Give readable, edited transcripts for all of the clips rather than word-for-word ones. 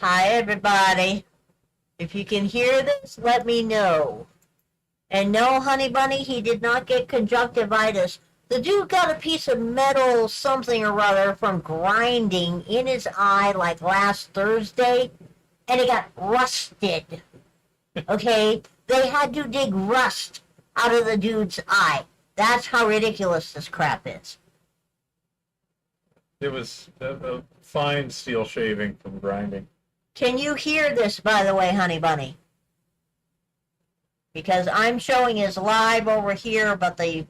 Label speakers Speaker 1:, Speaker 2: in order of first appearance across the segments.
Speaker 1: Hi, everybody. If you can hear this, let me know. And no, Honey Bunny, he did not get conjunctivitis. The dude got a piece of metal something or other from grinding in his eye like last Thursday, and it got rusted. Okay? They had to dig rust out of the dude's eye. That's how ridiculous this crap is.
Speaker 2: It was a fine steel shaving from grinding.
Speaker 1: Can you hear this, by the way, Honey Bunny? Because I'm showing is live over here, but the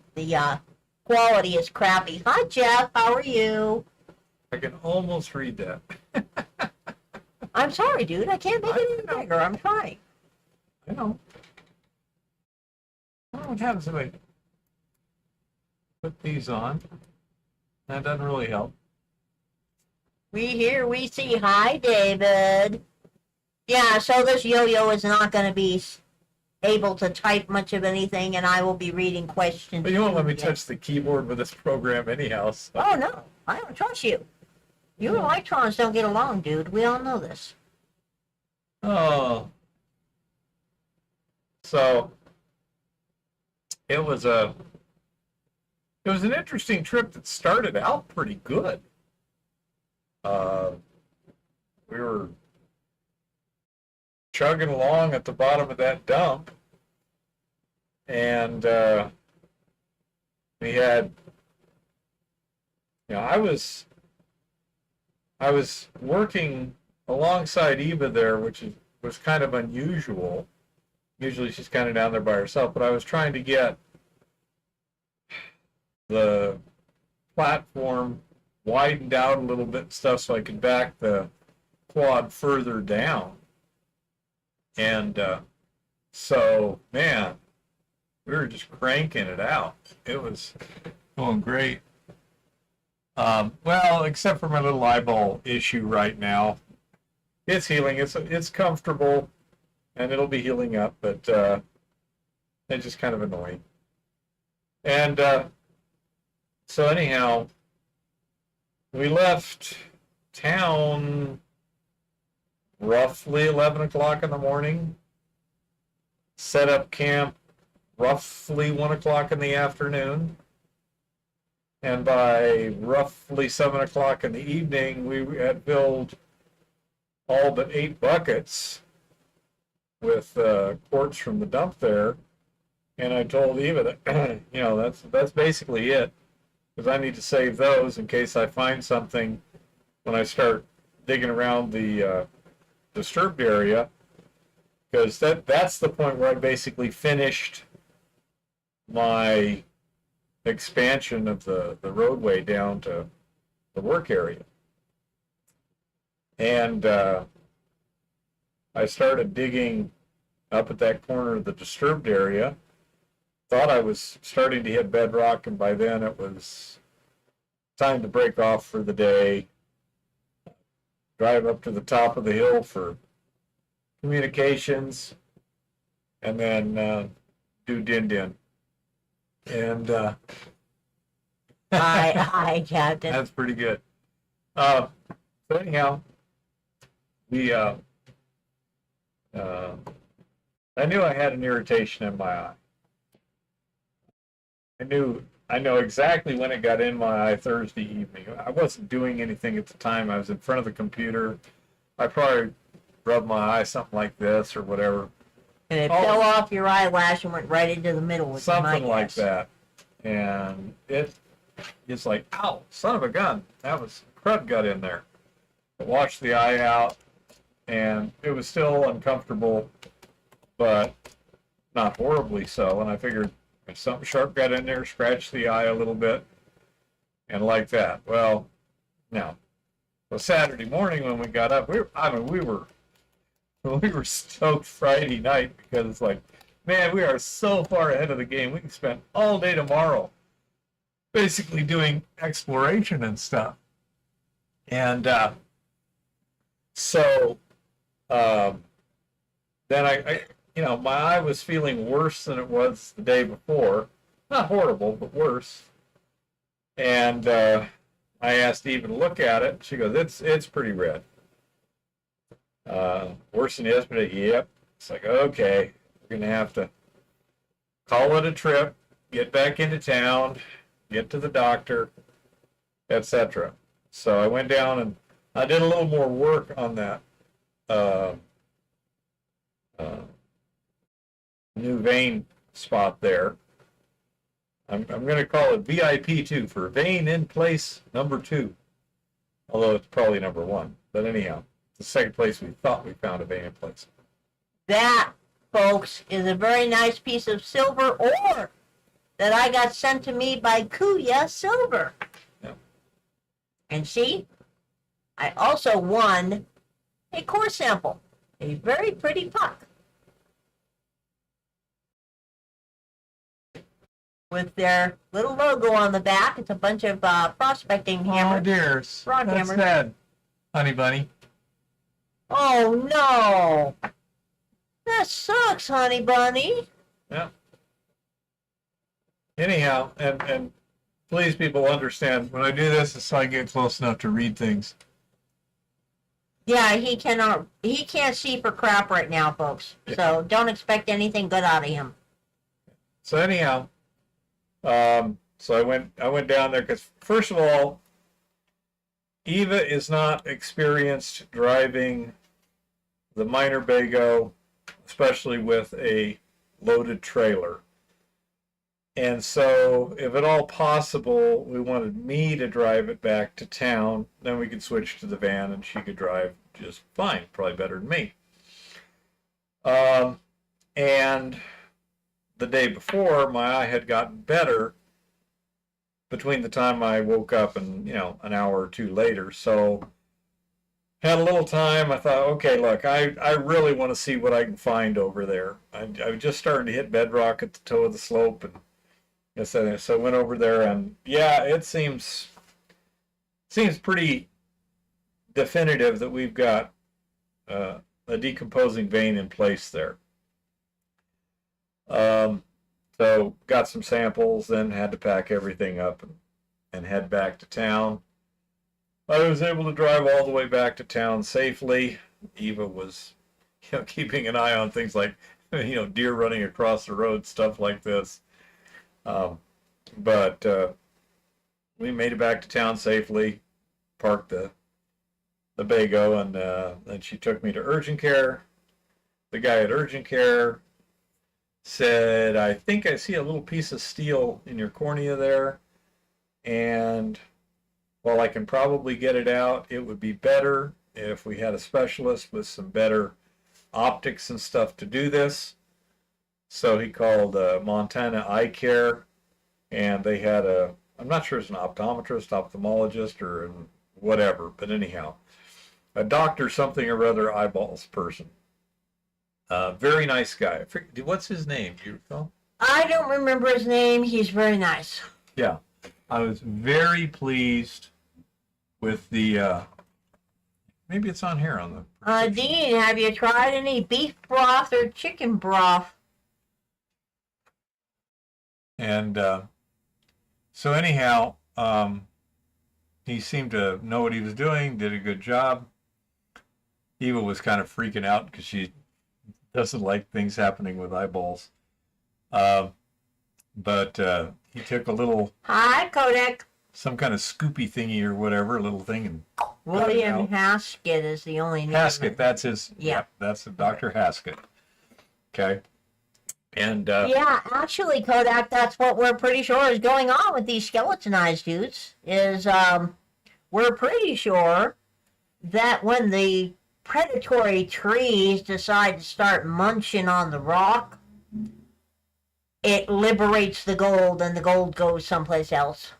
Speaker 1: quality is crappy. Hi, Jeff. How are you?
Speaker 2: I can almost read that.
Speaker 1: I'm sorry, dude. I can't make it any bigger. I'm trying.
Speaker 2: I know. I don't know what happens if I put these on. That doesn't really help.
Speaker 1: We hear, we see. Hi, David. Yeah, so this yo-yo is not going to be able to type much of anything, and I will be reading questions.
Speaker 2: But you won't let me touch the keyboard with this program anyhow. So.
Speaker 1: Oh, no. I don't trust you. You and electrons don't get along, dude. We all know this.
Speaker 2: Oh. So, it was an interesting trip that started out pretty good. We were chugging along at the bottom of that dump, and we had, I was working alongside Eva there, which was kind of unusual. Usually she's kind of down there by herself, but I was trying to get the platform widened out a little bit and stuff so I could back the quad further down. And so, man, we were just cranking it out. It was going great. Well, except for my little eyeball issue right now. It's healing. It's comfortable, and it'll be healing up, but it's just kind of annoying. And so anyhow, we left town roughly 11 o'clock in the morning, set up camp roughly 1 o'clock in the afternoon, and by roughly 7 o'clock in the evening, we had filled all but 8 buckets with quartz from the dump there. And I told Eva that, that's basically it, because I need to save those in case I find something when I start digging around the disturbed area, because that's the point where I basically finished my expansion of the roadway down to the work area. And I started digging up at that corner of the disturbed area. Thought I was starting to hit bedrock, and by then it was time to break off for the day, drive up to the top of the hill for communications, and then do din-din. And
Speaker 1: Hi, Captain.
Speaker 2: That's pretty good. So anyhow, we I knew I had an irritation in my eye. I know exactly when it got in my eye Thursday evening. I wasn't doing anything at the time. I was in front of the computer. I probably rubbed my eye something like this or whatever.
Speaker 1: And it fell off your eyelash and went right into the middle.
Speaker 2: Something like that. And it's like, ow, son of a gun. That was crud got in there. I washed the eye out, and it was still uncomfortable, but not horribly so. And I figured if something sharp got in there, scratch the eye a little bit, and like that. Well, now, Saturday morning when we got up, we were stoked Friday night, because it's like, man, we are so far ahead of the game. We can spend all day tomorrow basically doing exploration and stuff. And so then I my eye was feeling worse than it was the day before. Not horrible, but worse. And I asked Eva to look at it. She goes, it's pretty red. Worse than yesterday? Yep. It's like, okay, we're going to have to call it a trip, get back into town, get to the doctor, etc. So I went down and I did a little more work on that uh, uh, new vein spot there. I'm going to call it VIP2 for vein in place number 2, although it's probably number 1. But anyhow, the second place we thought we found a vein in place.
Speaker 1: That, folks, is a very nice piece of silver ore that I got sent to me by Kuya Silver.
Speaker 2: Yeah.
Speaker 1: And see, I also won a core sample, a very pretty puck. With their little logo on the back. It's a bunch of prospecting hammers.
Speaker 2: Oh, dear.
Speaker 1: Rock
Speaker 2: That's
Speaker 1: hammers.
Speaker 2: sad, honey bunny.
Speaker 1: Oh, no. That sucks, honey bunny.
Speaker 2: Yeah. Anyhow, and please, people, understand, when I do this, it's so I get close enough to read things.
Speaker 1: Yeah, he can't see for crap right now, folks.
Speaker 2: Yeah.
Speaker 1: So don't expect anything good out of him.
Speaker 2: So anyhow, so I went down there because, first of all, Eva is not experienced driving the minor bago, especially with a loaded trailer. And so, if at all possible, we wanted me to drive it back to town. Then we could switch to the van and she could drive just fine, probably better than me. And the day before, my eye had gotten better between the time I woke up and, an hour or two later. So, had a little time. I thought, okay, look, I really want to see what I can find over there. I was just starting to hit bedrock at the toe of the slope, and so I went over there, and yeah, it seems pretty definitive that we've got a decomposing vein in place there. So got some samples, then had to pack everything up and head back to town. I was able to drive all the way back to town safely. Eva was, keeping an eye on things like, deer running across the road, stuff like this. But we made it back to town safely, parked the bago, and then she took me to urgent care. The guy at urgent care said, I think I see a little piece of steel in your cornea there, and while I can probably get it out, it would be better if we had a specialist with some better optics and stuff to do this. So he called Montana Eye Care, and they had I'm not sure it's an optometrist, ophthalmologist, or whatever, but anyhow, a doctor something or other eyeballs person. Very nice guy. What's his name? Do you recall?
Speaker 1: I don't remember his name. He's very nice.
Speaker 2: Yeah. I was very pleased with the, maybe it's on here on the...
Speaker 1: Dean, have you tried any beef broth or chicken broth?
Speaker 2: And so anyhow, he seemed to know what he was doing, did a good job. Eva was kind of freaking out because she doesn't like things happening with eyeballs. But he took a little...
Speaker 1: Hi, Kodak.
Speaker 2: Some kind of scoopy thingy or whatever, a little thing, and
Speaker 1: William Haskett is the only name.
Speaker 2: Haskett, that's his.
Speaker 1: Yeah.
Speaker 2: That's Dr. Haskett. Okay. And
Speaker 1: yeah, actually, Kodak, that's what we're pretty sure is going on with these skeletonized dudes. Is we're pretty sure that when the predatory trees decide to start munching on the rock, it liberates the gold, and the gold goes someplace else.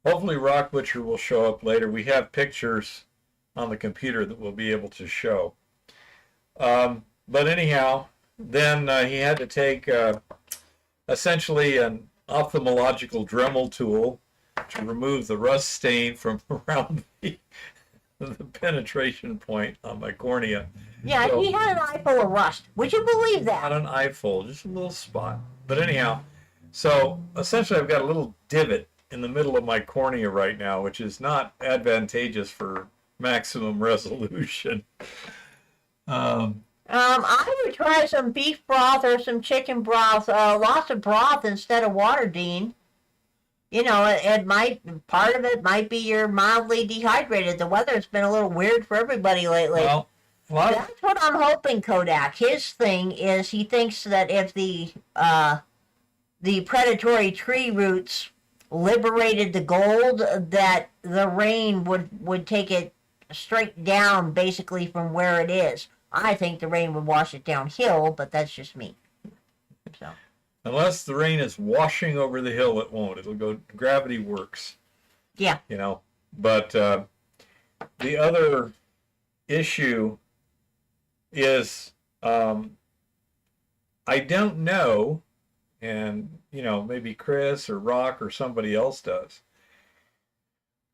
Speaker 2: hopefully Rock Butcher will show up later. We have pictures on the computer that we'll be able to show. But anyhow, then he had to take essentially an ophthalmological Dremel tool to remove the rust stain from around the penetration point on my cornea.
Speaker 1: Yeah,
Speaker 2: So,
Speaker 1: he had an eye full of rust. Would you believe
Speaker 2: not
Speaker 1: that?
Speaker 2: an eyeful, just a little spot. But anyhow, so essentially I've got a little divot in the middle of my cornea right now, which is not advantageous for maximum resolution.
Speaker 1: I would try some beef broth or some chicken broth. Lots of broth instead of water, Dean. You know, it might, part of it might be you're mildly dehydrated. The weather's been a little weird for everybody lately.
Speaker 2: Well,
Speaker 1: that's what I'm hoping, Kodak. His thing is he thinks that if the predatory tree roots liberated the gold, that the rain would take it straight down basically from where it is. I think the rain would wash it downhill, but that's just me. So.
Speaker 2: Unless the rain is washing over the hill, it won't. It'll go, gravity works.
Speaker 1: Yeah.
Speaker 2: You know, but the other issue is I don't know, and, you know, maybe Chris or Rock or somebody else does,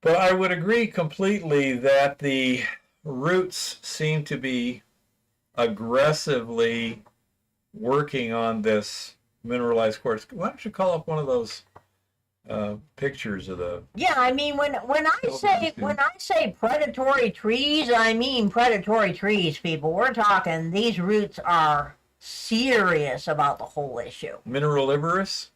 Speaker 2: but I would agree completely that the roots seem to be aggressively working on this mineralized quartz. Why don't you call up one of those pictures of the...
Speaker 1: Yeah, I mean, when I say predatory trees, I mean predatory trees, people. We're talking, these roots are serious about the whole issue.
Speaker 2: Mineralivorous?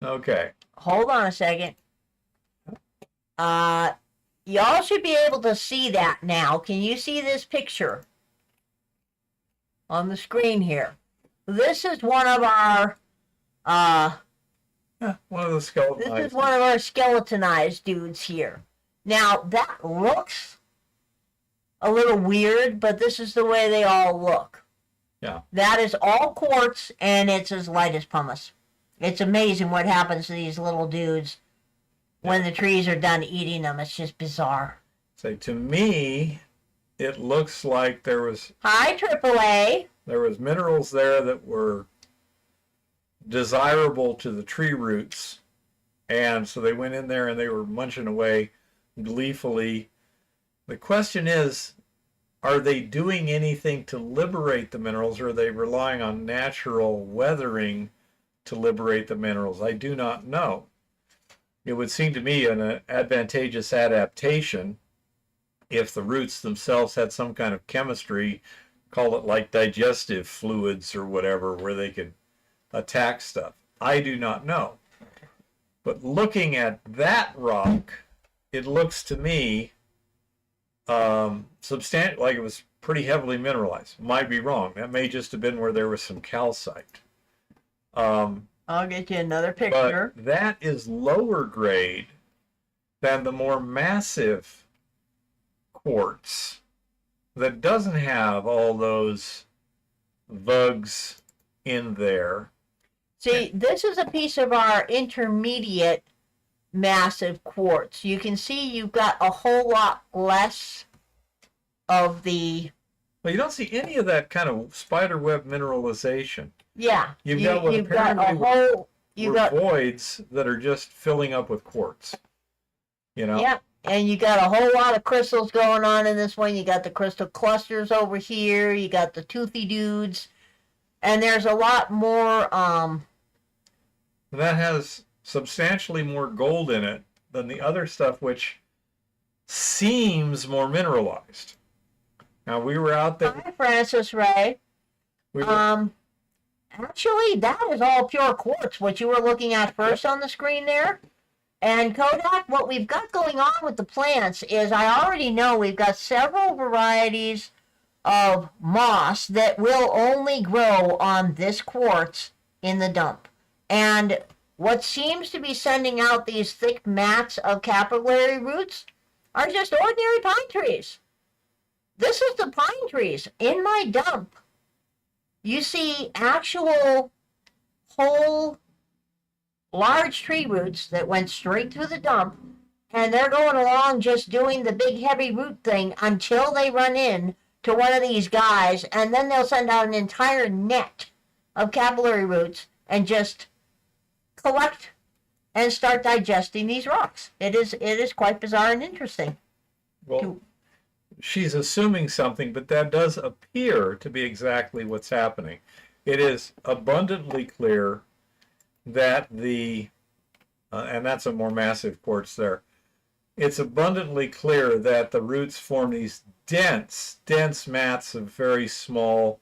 Speaker 2: Okay.
Speaker 1: Hold on a second. Y'all should be able to see that now. Can you see this picture on the screen here? This is one of our
Speaker 2: one of the skeletonized.
Speaker 1: This is one of our skeletonized dudes here. Now that looks a little weird, but this is the way they all look.
Speaker 2: Yeah.
Speaker 1: That is all quartz, and it's as light as pumice. It's amazing what happens to these little dudes when the trees are done eating them. It's just bizarre.
Speaker 2: So to me, it looks like there was...
Speaker 1: Hi, AAA.
Speaker 2: There was minerals there that were desirable to the tree roots, and so they went in there and they were munching away gleefully. The question is, are they doing anything to liberate the minerals, or are they relying on natural weathering to liberate the minerals? I do not know. It would seem to me an advantageous adaptation if the roots themselves had some kind of chemistry, call it like digestive fluids or whatever, where they could attack stuff. I do not know. But looking at that rock, it looks to me substantial, like it was pretty heavily mineralized. Might be wrong. That may just have been where there was some calcite.
Speaker 1: I'll get you another picture.
Speaker 2: But that is lower grade than the more massive quartz that doesn't have all those vugs in there.
Speaker 1: See, this is a piece of our intermediate massive quartz. You can see you've got a whole lot less of the...
Speaker 2: Well, you don't see any of that kind of spiderweb mineralization.
Speaker 1: Yeah.
Speaker 2: You've got what apparently
Speaker 1: got
Speaker 2: voids that are just filling up with quartz. You know?
Speaker 1: Yeah, and you got a whole lot of crystals going on in this one. You got the crystal clusters over here. You got the toothy dudes. And there's a lot more...
Speaker 2: That has substantially more gold in it than the other stuff, which seems more mineralized. Now, we were out there...
Speaker 1: Hi, Francis Ray. Actually, that is all pure quartz, what you were looking at first on the screen there. And Kodak, what we've got going on with the plants is I already know we've got several varieties of moss that will only grow on this quartz in the dump. And what seems to be sending out these thick mats of capillary roots are just ordinary pine trees. This is the pine trees in my dump. You see actual whole large tree roots that went straight through the dump, and they're going along just doing the big heavy root thing until they run in to one of these guys, and then they'll send out an entire net of capillary roots and just collect and start digesting these rocks. It is quite bizarre and interesting.
Speaker 2: Well, she's assuming something, but that does appear to be exactly what's happening. It is abundantly clear that and that's a more massive quartz there. It's abundantly clear that the roots form these dense mats of very small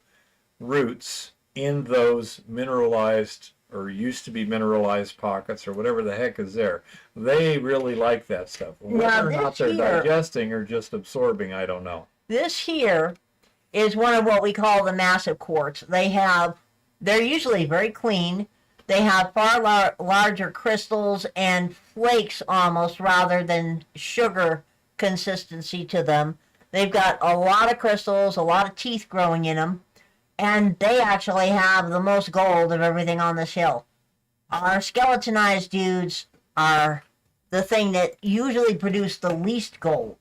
Speaker 2: roots in those mineralized or used to be mineralized pockets or whatever the heck is there. They really like that stuff. Whether or not they're digesting or just absorbing, I don't know.
Speaker 1: This here is one of what we call the massive quartz. They're usually very clean. They have far larger crystals and flakes almost rather than sugar consistency to them. They've got a lot of crystals, a lot of teeth growing in them, and they actually have the most gold of everything on this hill. Our skeletonized dudes are the thing that usually produce the least gold.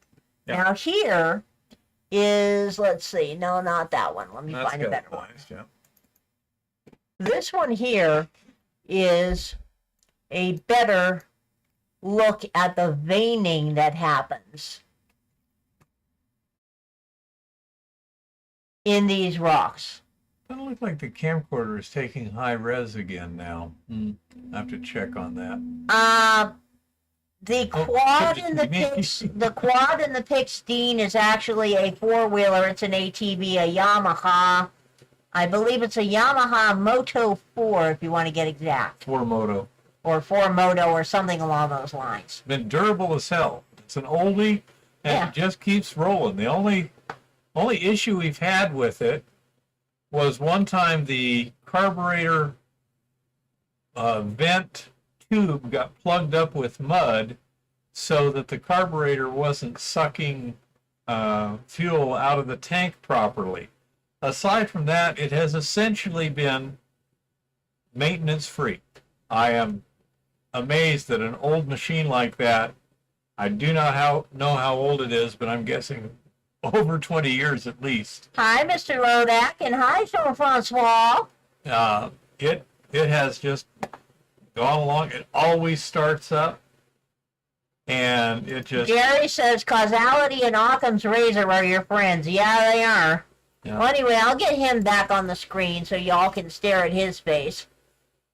Speaker 1: Yeah. Now here is, let's see, no, not that one. Let me find a better one. Yeah. This one here is a better look at the veining that happens in these rocks.
Speaker 2: Doesn't look like the camcorder is taking high res again now. I have to check on that.
Speaker 1: The quad in the Pixteen is actually a four-wheeler. It's an ATV, a Yamaha. I believe it's a Yamaha Moto 4, if you want to get exact.
Speaker 2: 4Moto.
Speaker 1: Or 4Moto or something along those lines.
Speaker 2: Been durable as hell. It's an oldie, and it just keeps rolling. The only issue we've had with it was one time the carburetor vent tube got plugged up with mud so that the carburetor wasn't sucking fuel out of the tank properly. Aside from that, it has essentially been maintenance free. I am amazed that an old machine like that, I do not know how old it is, but I'm guessing over 20 years at least.
Speaker 1: Hi, Mr. Rodak, and hi, Jean-Francois.
Speaker 2: It has just gone along. It always starts up, and it just...
Speaker 1: Jerry says causality and Occam's razor are your friends. Yeah, they are. Yeah. Well, anyway, I'll get him back on the screen so y'all can stare at his face.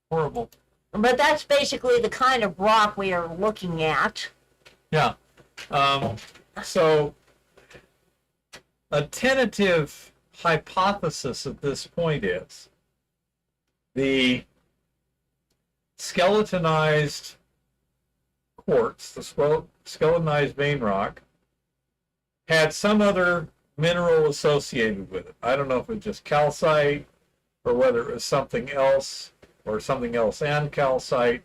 Speaker 2: Horrible.
Speaker 1: But that's basically the kind of rock we are looking at.
Speaker 2: Yeah. So, a tentative hypothesis at this point is the skeletonized quartz, the skeletonized vein rock, had some other mineral associated with it. I don't know if it was just calcite or whether it was something else or something else and calcite.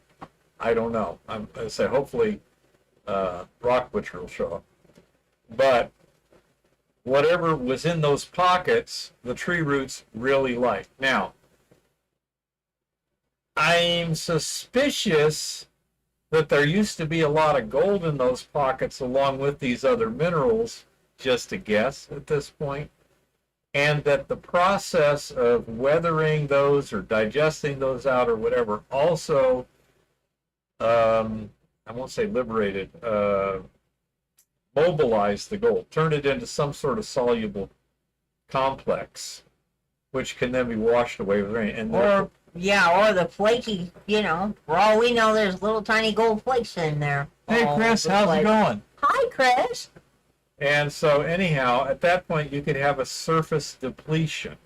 Speaker 2: I don't know. I say hopefully Rock Butcher will show up. But whatever was in those pockets, the tree roots really like. Now, I'm suspicious that there used to be a lot of gold in those pockets along with these other minerals, just a guess at this point, and that the process of weathering those or digesting those out or whatever also, I won't say liberated, mobilized the gold, turned it into some sort of soluble complex, which can then be washed away with rain. And
Speaker 1: or the flaky, for all we know, there's little tiny gold flakes in there.
Speaker 2: Hey, Chris, how's it going?
Speaker 1: Hi, Chris.
Speaker 2: And so anyhow, at that point, you could have a surface depletion.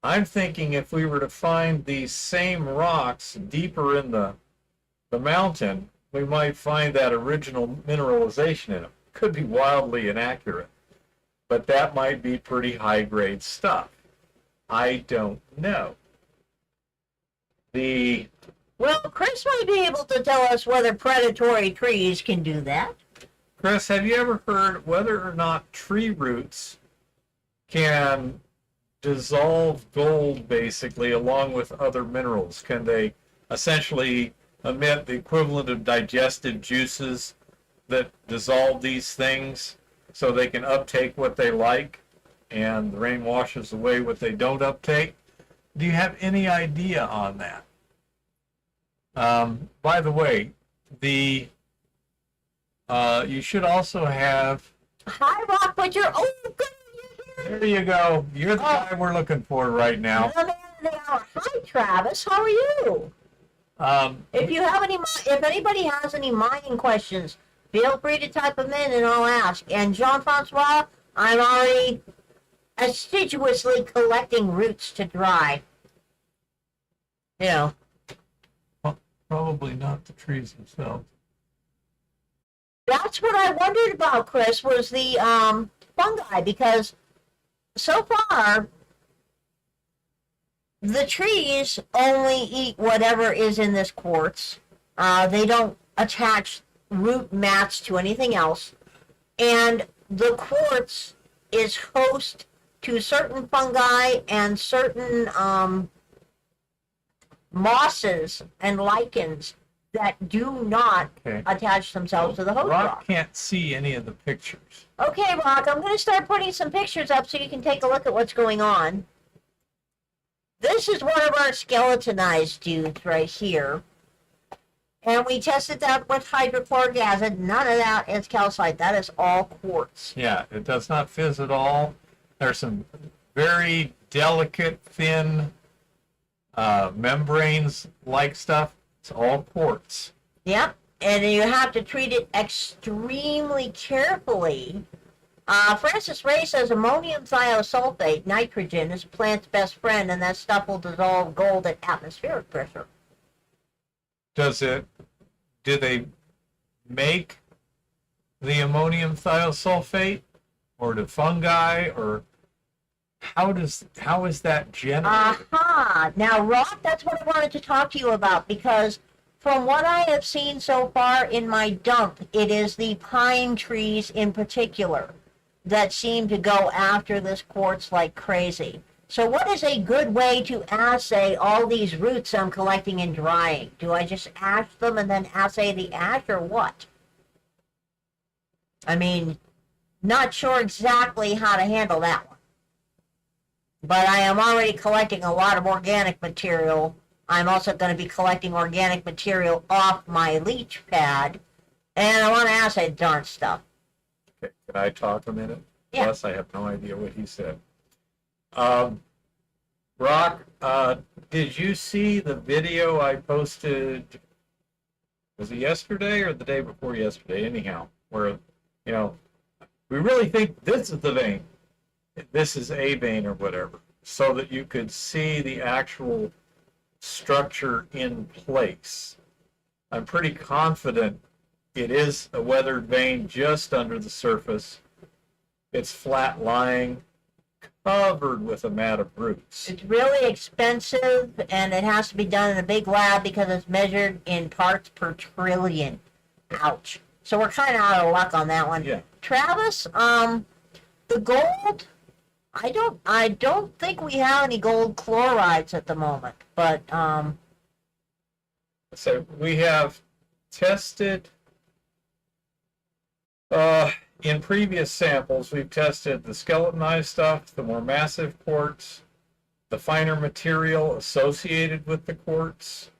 Speaker 2: I'm thinking if we were to find these same rocks deeper in the mountain, we might find that original mineralization in them. Could be wildly inaccurate, but that might be pretty high-grade stuff. I don't know.
Speaker 1: Well, Chris might be able to tell us whether predatory trees can do that.
Speaker 2: Chris, have you ever heard whether or not tree roots can dissolve gold, basically, along with other minerals? Can they essentially emit the equivalent of digested juices that dissolve these things so they can uptake what they like and the rain washes away what they don't uptake? Do you have any idea on that? By the way, you should also have
Speaker 1: Hi, Rock Butcher. Oh, good. You're here.
Speaker 2: There you go. You're the guy we're looking for right now.
Speaker 1: The man of the hour. Hi, Travis. How are you? If you have any, if anybody has any mining questions, feel free to type them in and I'll ask. And Jean-Francois, I'm already assiduously collecting roots to dry. You know.
Speaker 2: Well, probably not the trees themselves.
Speaker 1: That's what I wondered about, Chris, was the fungi, because so far the trees only eat whatever is in this quartz. They don't attach root mats to anything else. And the quartz is host to certain fungi and certain mosses and lichens that do not attach themselves to the host rock.
Speaker 2: Rock can't see any of the pictures.
Speaker 1: Okay, Rock, I'm going to start putting some pictures up so you can take a look at what's going on. This is one of our skeletonized dudes right here. And we tested that with hydrochloric acid. None of that is calcite. That is all quartz.
Speaker 2: Yeah, it does not fizz at all. There's some very delicate, thin membranes-like stuff. It's all quartz.
Speaker 1: Yep. And you have to treat it extremely carefully. Francis Ray says ammonium thiosulfate, nitrogen, is a plant's best friend, and that stuff will dissolve gold at atmospheric pressure.
Speaker 2: Do they make the ammonium thiosulfate, or the fungi, or how is that generated?
Speaker 1: Aha! Now, Rock, that's what I wanted to talk to you about, because from what I have seen so far in my dump, it is the pine trees in particular that seem to go after this quartz like crazy. So what is a good way to assay all these roots I'm collecting and drying? Do I just ash them and then assay the ash, or what? I mean, not sure exactly how to handle that one. But I am already collecting a lot of organic material. I'm also going to be collecting organic material off my leach pad, and I want to assay the darn stuff.
Speaker 2: Okay, can I talk a minute?
Speaker 1: Yeah.
Speaker 2: Plus, I have no idea what he said. Rock, did you see the video I posted? Was it yesterday or the day before yesterday? Anyhow, where, we really think this is the vein. This is a vein or whatever, so that you could see the actual structure in place. I'm pretty confident it is a weathered vein just under the surface. It's flat lying, covered with a mat of roots.
Speaker 1: It's really expensive, and it has to be done in a big lab because it's measured in parts per trillion. Ouch. So we're kind of out of luck on that one.
Speaker 2: Yeah.
Speaker 1: Travis, the gold, I don't think we have any gold chlorides at the moment, but
Speaker 2: So we have tested, in previous samples, we've tested the skeletonized stuff, the more massive quartz, the finer material associated with the quartz,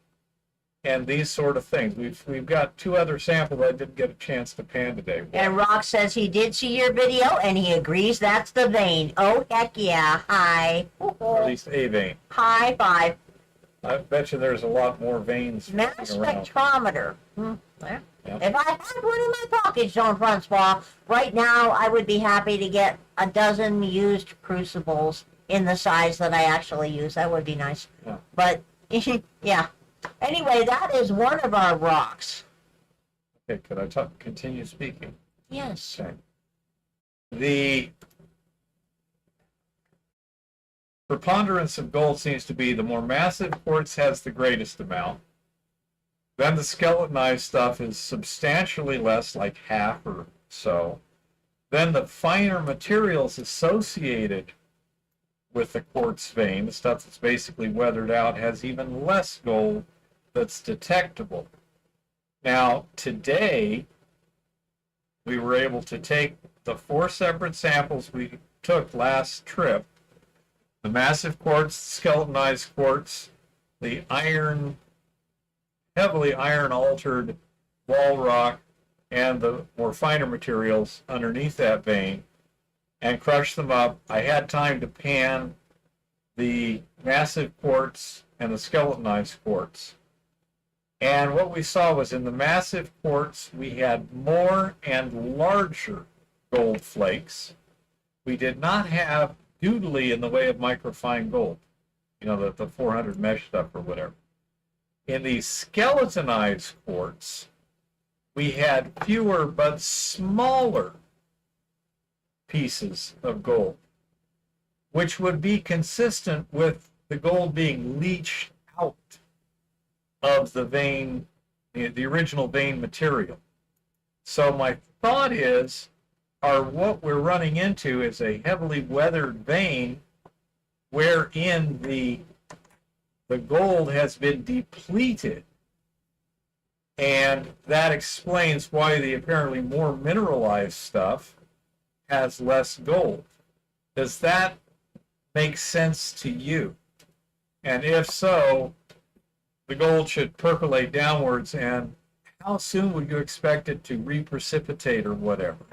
Speaker 2: and these sort of things. We've got two other samples I didn't get a chance to pan today.
Speaker 1: And Rock says he did see your video, and he agrees that's the vein. Oh, heck yeah. Hi.
Speaker 2: Or at least a vein.
Speaker 1: High five.
Speaker 2: I bet you there's a lot more veins
Speaker 1: Mass
Speaker 2: around.
Speaker 1: spectrometer.
Speaker 2: Yeah.
Speaker 1: If I had one in my pocket, Jean-Francois, right now I would be happy to get a dozen used crucibles in the size that I actually use. That would be nice.
Speaker 2: Yeah.
Speaker 1: But, yeah. Anyway, that is one of our rocks.
Speaker 2: Okay, could I continue speaking?
Speaker 1: Yes.
Speaker 2: Okay. The preponderance of gold seems to be the more massive quartz has the greatest amount. Then the skeletonized stuff is substantially less, like half or so. Then the finer materials associated with the quartz vein, the stuff that's basically weathered out, has even less gold that's detectable. Now, today, we were able to take the 4 separate samples we took last trip, the massive quartz, skeletonized quartz, the heavily iron altered wall rock, and the more finer materials underneath that vein and crush them up. I had time to pan the massive quartz and the skeletonized quartz. And what we saw was in the massive quartz, we had more and larger gold flakes. We did not have doodly in the way of microfine gold, you know, the 400 mesh stuff or whatever. In the skeletonized quartz, we had fewer but smaller pieces of gold, which would be consistent with the gold being leached out of the vein, the original vein material. So my thought is, what we're running into is a heavily weathered vein wherein the gold has been depleted. And that explains why the apparently more mineralized stuff has less gold. Does that make sense to you? And if so, the gold should percolate downwards, and how soon would you expect it to reprecipitate or whatever?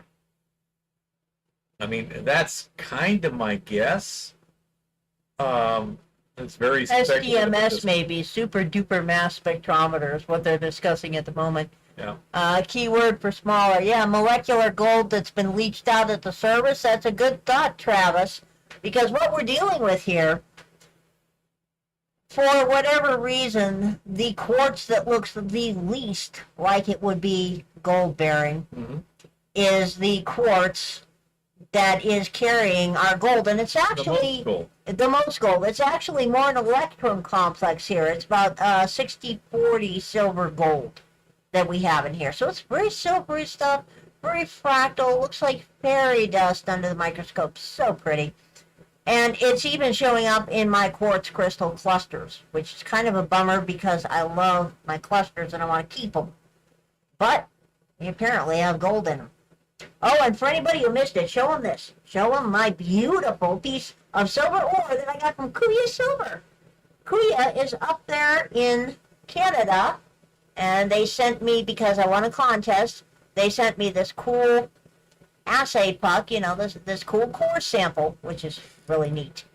Speaker 2: I mean, that's kind of my guess. It's very speculative.
Speaker 1: SDMS maybe, super duper mass spectrometer is what they're discussing at the moment.
Speaker 2: Yeah.
Speaker 1: Keyword for smaller. Yeah, molecular gold that's been leached out at the surface. That's a good thought, Travis, because what we're dealing with here, for whatever reason, the quartz that looks the least like it would be gold bearing is the quartz that is carrying our gold, and it's actually the most gold. It's actually more an electron complex here. It's about 60-40 silver gold that we have in here. So it's very silvery stuff, very fractal. Looks like fairy dust under the microscope. So pretty. And it's even showing up in my quartz crystal clusters, which is kind of a bummer because I love my clusters and I want to keep them. But they apparently have gold in them. Oh, and for anybody who missed it, show them this. Show them my beautiful piece of silver ore that I got from Kuya Silver. Kuya is up there in Canada, and they sent me, because I won a contest, they sent me this cool assay puck, you know, this cool core sample, which is really neat.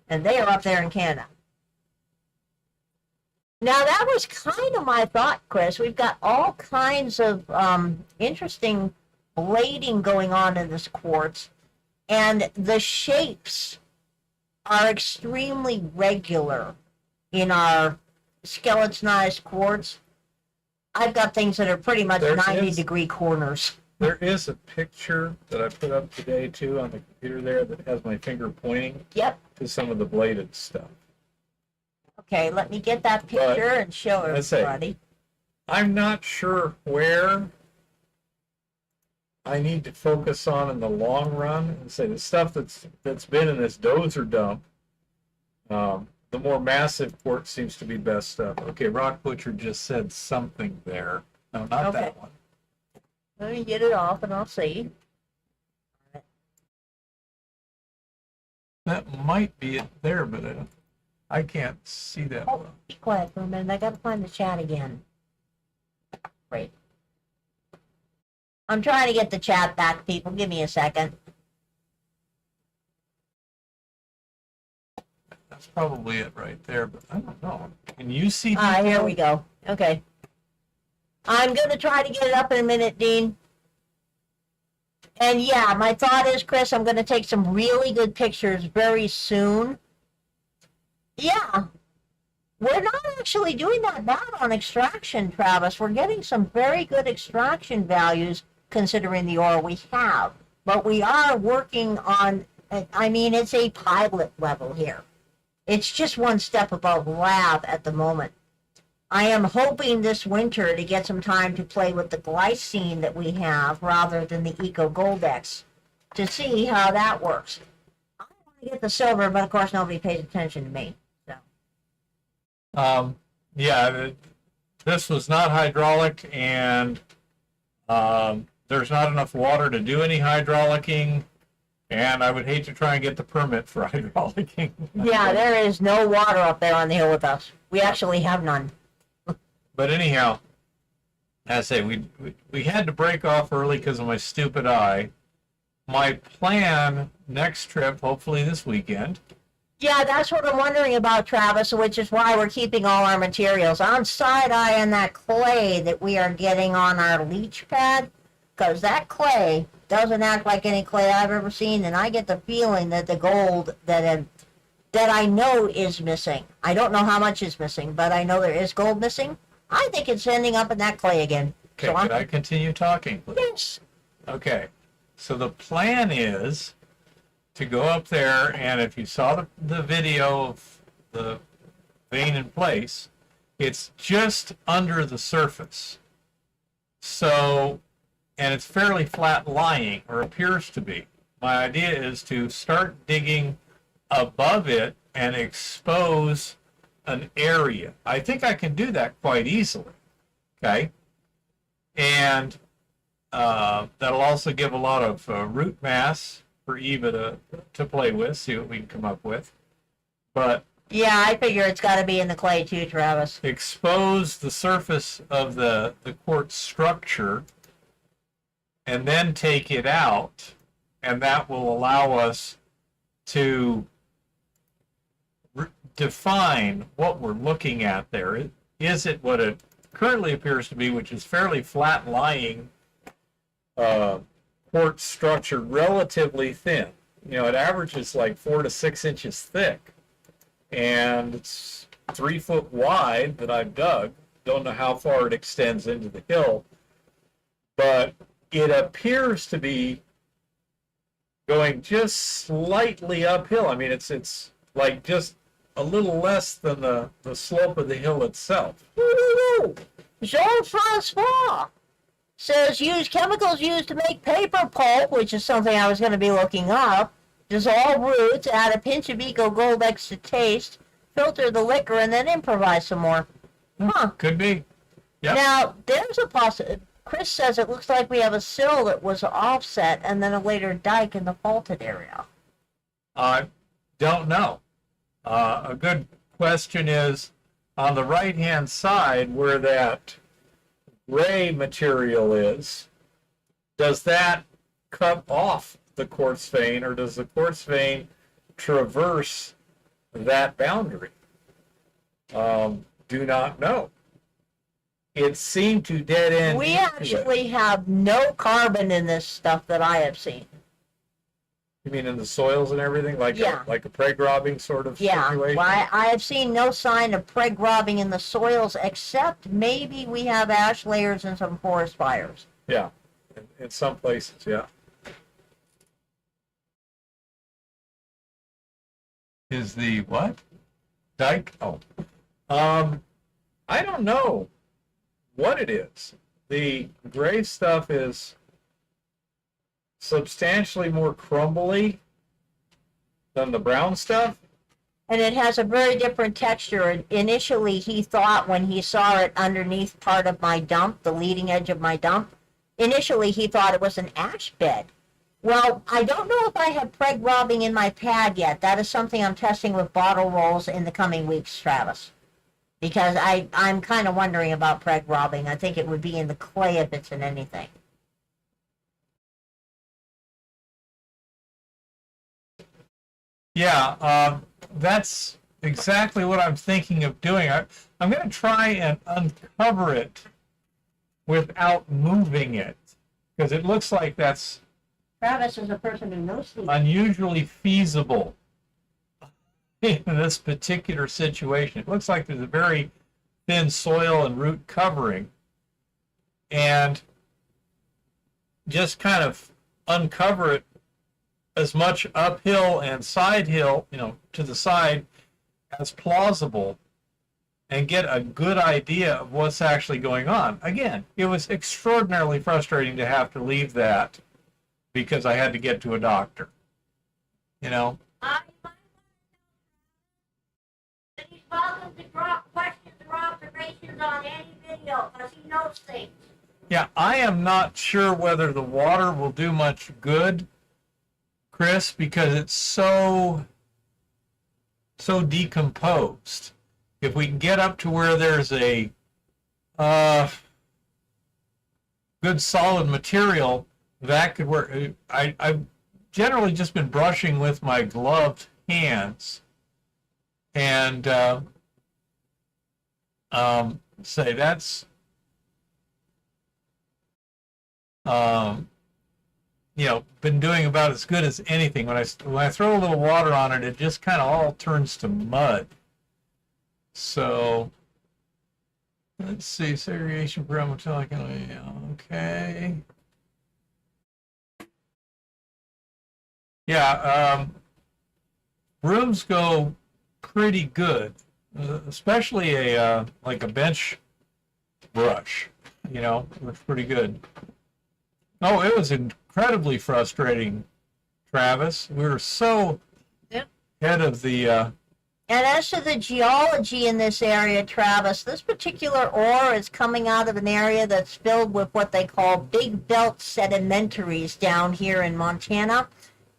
Speaker 1: And they are up there in Canada. Now, that was kind of my thought, Chris. We've got all kinds of interesting blading going on in this quartz, and the shapes are extremely regular in our skeletonized quartz. I've got things that are pretty much 90-degree corners.
Speaker 2: There is a picture that I put up today, too, on the computer there that has my finger pointing to some of the bladed stuff.
Speaker 1: Okay, let me get that picture and show everybody.
Speaker 2: I'm not sure where I need to focus on in the long run. And say the stuff that's been in this dozer dump, the more massive quartz seems to be best stuff. Okay, Rock Butcher just said something there. No, not that one.
Speaker 1: Let me get it off and I'll see.
Speaker 2: That might be it there, but I can't see that
Speaker 1: Oh,
Speaker 2: well.
Speaker 1: be quiet for a minute. I got to find the chat again. Great. I'm trying to get the chat back, people. Give me a second.
Speaker 2: That's probably it right there, but I don't know. Can you see?
Speaker 1: Here we go. Okay. I'm going to try to get it up in a minute, Dean. And yeah, my thought is, Chris, I'm going to take some really good pictures very soon. Yeah. We're not actually doing that bad on extraction, Travis. We're getting some very good extraction values considering the ore we have. But we are working on, I mean, it's a pilot level here. It's just one step above lab at the moment. I am hoping this winter to get some time to play with the glycine that we have rather than the Eco Goldex to see how that works. I want to get the silver, but of course nobody pays attention to me. So.
Speaker 2: Yeah, this was not hydraulic, and there's not enough water to do any hydraulicking, and I would hate to try and get the permit for hydraulicking.
Speaker 1: Yeah, there is no water up there on the hill with us. We actually have none.
Speaker 2: But anyhow, I say we had to break off early because of my stupid eye. My plan next trip, hopefully this weekend.
Speaker 1: Yeah, that's what I'm wondering about, Travis, which is why we're keeping all our materials on side-eye and that clay that we are getting on our leach pad, because that clay doesn't act like any clay I've ever seen, and I get the feeling that the gold that I know is missing. I don't know how much is missing, but I know there is gold missing. I think it's ending up in that clay again.
Speaker 2: Okay,
Speaker 1: so
Speaker 2: can I continue talking, please?
Speaker 1: Yes.
Speaker 2: Okay, so the plan is to go up there, and if you saw the video of the vein in place, it's just under the surface. So, and it's fairly flat lying, or appears to be. My idea is to start digging above it and expose an area. I think I can do that quite easily. Okay? And that'll also give a lot of root mass for Eva to play with, see what we can come up with. But
Speaker 1: Yeah, I figure it's got to be in the clay too, Travis.
Speaker 2: expose the surface of the quartz structure and then take it out, and that will allow us to define what we're looking at there. Is it what it currently appears to be, which is fairly flat lying quartz structure, relatively thin? You know, it averages like 4 to 6 inches thick, and it's 3 foot wide that I've dug. Don't know how far it extends into the hill, but it appears to be going just slightly uphill. I mean, it's like just a little less than the slope of the hill itself.
Speaker 1: Jean-Francois says use chemicals used to make paper pulp, which is something I was going to be looking up. Dissolve roots, add a pinch of Eco Gold X to taste, filter the liquor, and then improvise some more. Huh.
Speaker 2: Could be. Yep.
Speaker 1: Now, there's a possibility. Chris says it looks like we have a sill that was offset and then a later dike in the faulted area.
Speaker 2: I don't know. A good question is, on the right-hand side where that gray material is, does that cut off the quartz vein, or does the quartz vein traverse that boundary? Do not know. It seemed to dead end.
Speaker 1: We actually have no carbon in this stuff that I have seen.
Speaker 2: You mean in the soils and everything, like
Speaker 1: Yeah.
Speaker 2: like a preg robbing sort of
Speaker 1: Yeah,
Speaker 2: situation?
Speaker 1: well, I have seen no sign of preg robbing in the soils, except maybe we have ash layers and some forest fires.
Speaker 2: Yeah, in some places, yeah. Is the what? Dike? Oh. I don't know what it is. The gray stuff is substantially more crumbly than the brown stuff.
Speaker 1: And it has a very different texture. Initially, he thought when he saw it underneath part of my dump, the leading edge of my dump, initially he thought it was an ash bed. Well, I don't know if I have preg robbing in my pad yet. That is something I'm testing with bottle rolls in the coming weeks, Travis. Because I'm kind of wondering about preg robbing. I think it would be in the clay if it's in anything.
Speaker 2: Yeah, that's exactly what I'm thinking of doing. I'm going to try and uncover it without moving it, because it looks like that's
Speaker 1: Travis is a person who knows things.
Speaker 2: unusually feasible in this particular situation. It looks like there's a very thin soil and root covering, and just kind of uncover it as much uphill and side hill, to the side as plausible, and get a good idea of what's actually going on. Again, it was extraordinarily frustrating to have to leave that because I had to get to a doctor.
Speaker 1: He's welcome to drop questions or observations on any video because he knows things.
Speaker 2: Yeah, I am not sure whether the water will do much good, Chris, because it's so decomposed. If we can get up to where there's a good solid material, that could work. I've generally just been brushing with my gloved hands, and say that's been doing about as good as anything. When I throw a little water on it, it just kind of all turns to mud. So let's see, segregation parameter. Okay. Yeah, rooms go pretty good, especially a like a bench brush. Looks pretty good. Oh, it was incredibly frustrating, Travis. We were so ahead of the.
Speaker 1: And as to the geology in this area, Travis, this particular ore is coming out of an area that's filled with what they call big belt sedimentaries down here in Montana.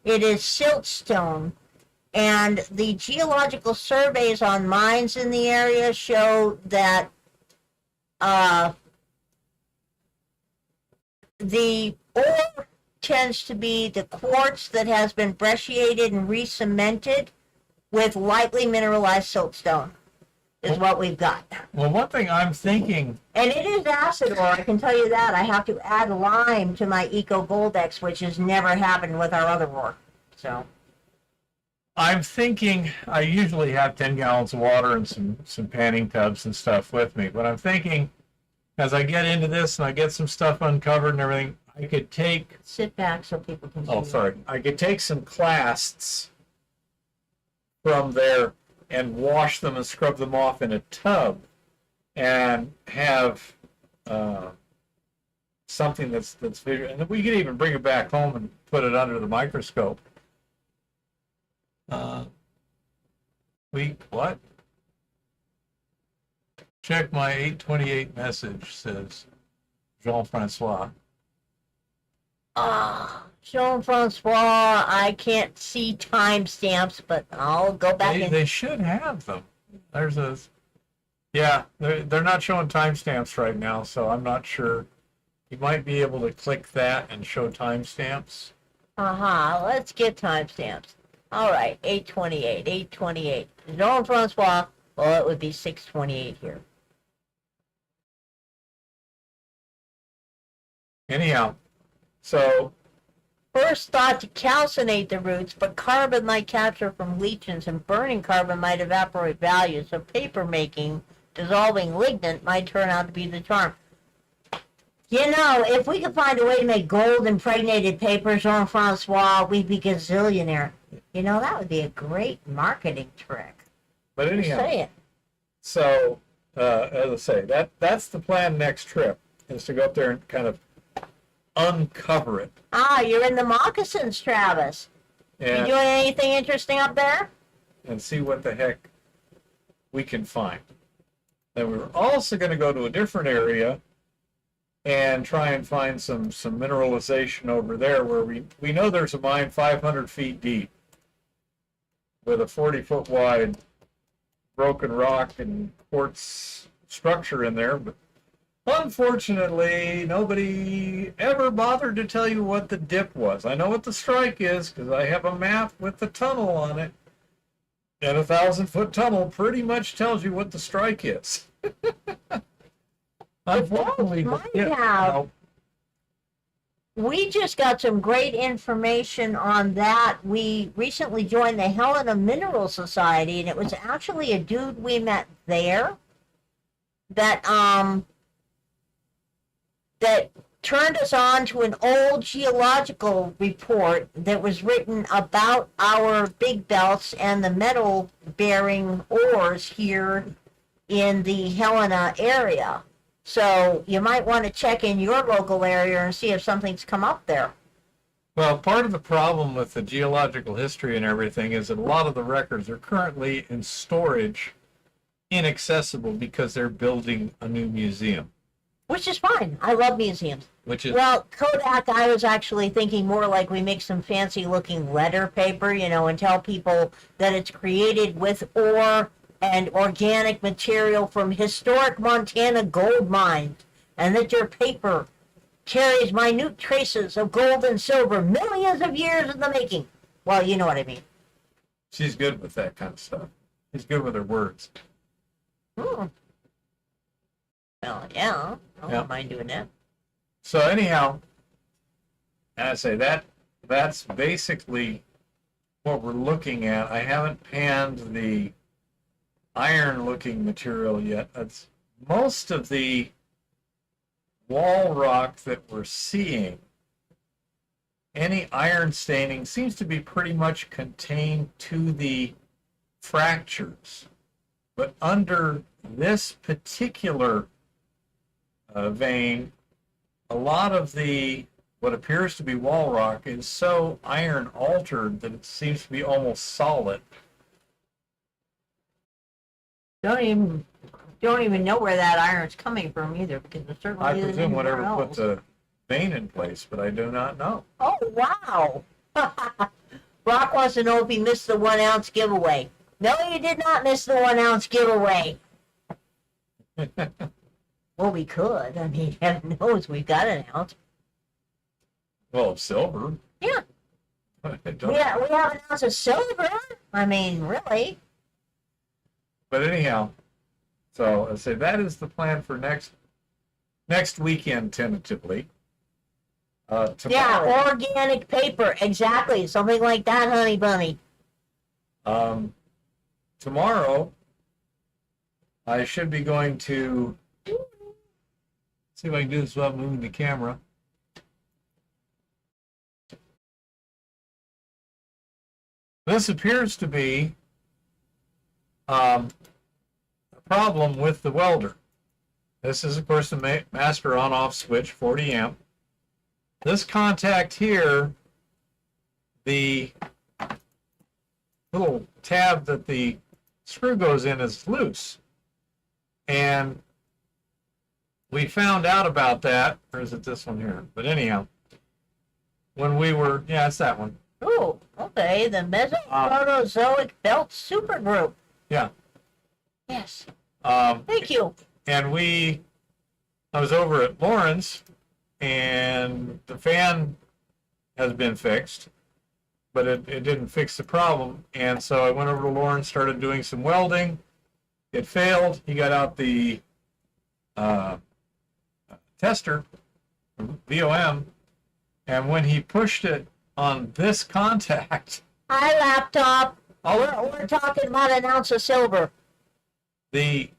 Speaker 1: It is siltstone. And the geological surveys on mines in the area show that the ore tends to be the quartz that has been brecciated and re-cemented with lightly mineralized siltstone is what we've got.
Speaker 2: Well, one thing I'm thinking...
Speaker 1: And it is acid ore, I can tell you that. I have to add lime to my Eco Goldex, which has never happened with our other ore. So...
Speaker 2: I'm thinking, I usually have 10 gallons of water and some panning tubs and stuff with me, but I'm thinking as I get into this and I get some stuff uncovered and everything, I could take...
Speaker 1: Sit back so people can see.
Speaker 2: Oh, sorry. I could take some clasts from there and wash them and scrub them off in a tub and have something that's visual. And we could even bring it back home and put it under the microscope. What? Check my 828 message, says Jean-Francois.
Speaker 1: Jean-Francois, I can't see timestamps, but I'll go back
Speaker 2: They should have them. Yeah, they're not showing timestamps right now, so I'm not sure. You might be able to click that and show timestamps.
Speaker 1: Let's get timestamps. All right, 828. Jean-Francois, well, it would be 628 here.
Speaker 2: Anyhow, so...
Speaker 1: First thought to calcinate the roots, but carbon might capture from leachings and burning carbon might evaporate value, so paper making, dissolving lignite might turn out to be the charm. If we could find a way to make gold impregnated paper, Jean-Francois, we'd be gazillionaire. That would be a great marketing trick.
Speaker 2: But anyhow, so as I say, that's the plan next trip, is to go up there and kind of uncover it.
Speaker 1: You're in the moccasins, Travis.
Speaker 2: And,
Speaker 1: you doing anything interesting up there?
Speaker 2: And see what the heck we can find. Then we're also going to go to a different area and try and find some mineralization over there where we know there's a mine 500 feet deep with a 40-foot wide broken rock and quartz structure in there, but unfortunately nobody ever bothered to tell you what the dip was. I know what the strike is because I have a map with the tunnel on it, and a 1,000-foot tunnel pretty much tells you what the strike is. Unfortunately,
Speaker 1: we just got some great information on that. We recently joined the Helena Mineral Society, and it was actually a dude we met there that turned us on to an old geological report that was written about our big belts and the metal-bearing ores here in the Helena area. So you might want to check in your local area and see if something's come up there.
Speaker 2: Well, part of the problem with the geological history and everything is that a lot of the records are currently in storage, inaccessible, because they're building a new museum.
Speaker 1: Which is fine. I love museums.
Speaker 2: Well,
Speaker 1: Kodak, I was actually thinking more like we make some fancy-looking letter paper, and tell people that it's created with ore and organic material from historic Montana gold mines, and that your paper carries minute traces of gold and silver, millions of years in the making. Well, you know what I mean.
Speaker 2: She's good with that kind of stuff. She's good with her words.
Speaker 1: Hmm. Well, yeah, I
Speaker 2: Yeah.
Speaker 1: don't mind doing that.
Speaker 2: So anyhow, and I say that's basically what we're looking at. I haven't panned the iron-looking material yet. It's most of the wall rock that we're seeing. Any iron staining seems to be pretty much contained to the fractures. But under this particular vein, a lot of the what appears to be wall rock is so iron altered that it seems to be almost solid.
Speaker 1: Don't even know where that iron's coming from either, because it certainly
Speaker 2: I
Speaker 1: isn't
Speaker 2: presume
Speaker 1: anywhere
Speaker 2: whatever put
Speaker 1: else.
Speaker 2: the vein in place, but I do not know.
Speaker 1: Oh, wow. Brock wants to know if he missed the 1 ounce giveaway. No, you did not miss the 1 ounce giveaway. Well, we could. I mean, heaven knows we've got an ounce.
Speaker 2: Well, silver.
Speaker 1: Yeah.
Speaker 2: Don't-
Speaker 1: We have an ounce of silver. I mean, really.
Speaker 2: But anyhow, so I say that is the plan for next weekend tentatively. Tomorrow,
Speaker 1: Yeah, organic paper. Exactly. Something like that, honey bunny.
Speaker 2: tomorrow I should be going to see if I can do this without moving the camera. This appears to be a problem with the welder. This is, of course, the master on-off switch, 40 amp. This contact here, the little tab that the screw goes in is loose. And we found out about that, or is it this one here? But anyhow, when we were, yeah, it's that one.
Speaker 1: Oh, okay. The Mesoproterozoic belt supergroup.
Speaker 2: Yeah.
Speaker 1: Yes.
Speaker 2: Um,
Speaker 1: Thank you.
Speaker 2: and I was over at Lauren's, and the fan has been fixed, but it didn't fix the problem. And so I went over to Lauren, started doing some welding. It failed. He got out the tester, VOM, and when he pushed it on this contact,
Speaker 1: Hi, laptop. We're talking about an ounce of silver.
Speaker 2: the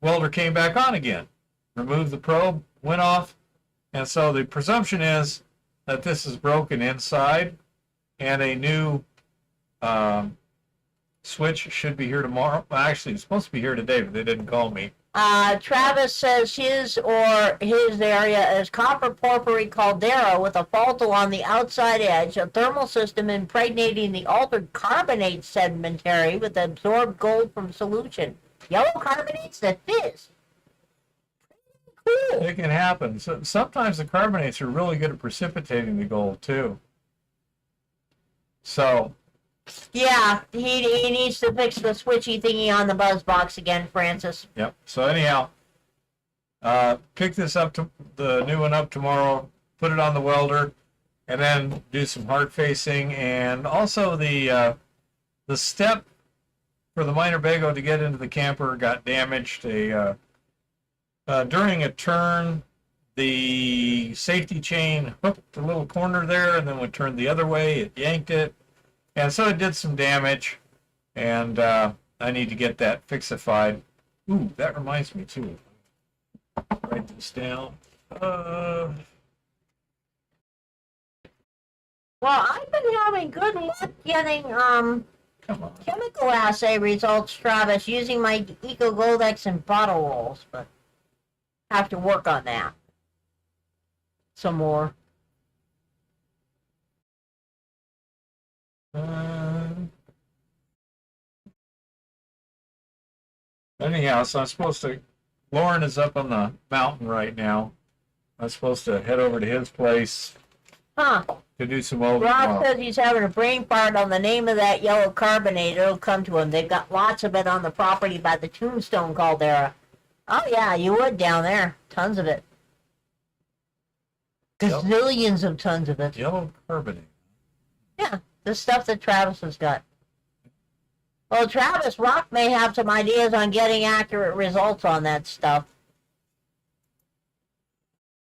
Speaker 2: welder came back on again, removed the probe, went off, and so the presumption is that this is broken inside, and a new switch should be here tomorrow. Well, actually, it's supposed to be here today, but they didn't call me.
Speaker 1: Travis says his area is copper porphyry caldera with a fault along the outside edge, a thermal system impregnating the altered carbonate sedimentary with absorbed gold from solution. Yellow carbonates that fizz. Cool.
Speaker 2: It can happen. So sometimes the carbonates are really good at precipitating the gold too. So
Speaker 1: Yeah, he needs to fix the switchy thingy on the buzz box again, Francis.
Speaker 2: yep. So anyhow, pick this up to the new one up tomorrow. Put it on the welder, and then do some hard facing, and also the step for the minor bago to get into the camper got damaged. During a turn, the safety chain hooked the little corner there, and then when it turned the other way, it yanked it. And so it did some damage, and I need to get that fixified. Ooh, that reminds me too. Write this down.
Speaker 1: Well, I've been having good luck getting
Speaker 2: Come on.
Speaker 1: chemical assay results, Travis, using my Eco Goldex and bottle rolls, but have to work on that some more.
Speaker 2: Anyhow, so I'm supposed to. Lauren is up on the mountain right now. I'm supposed to head over to his place
Speaker 1: Huh.
Speaker 2: to do some welding
Speaker 1: Rob
Speaker 2: tomorrow.
Speaker 1: says he's having a brain fart on the name of that yellow carbonate. It'll come to him. They've got lots of it on the property by the Tombstone caldera. Oh, yeah, you would down there. Tons of it. Gazillions of tons of it.
Speaker 2: Yellow carbonate.
Speaker 1: Yeah, the stuff that Travis has got. Well, Travis Rock may have some ideas on getting accurate results on that stuff.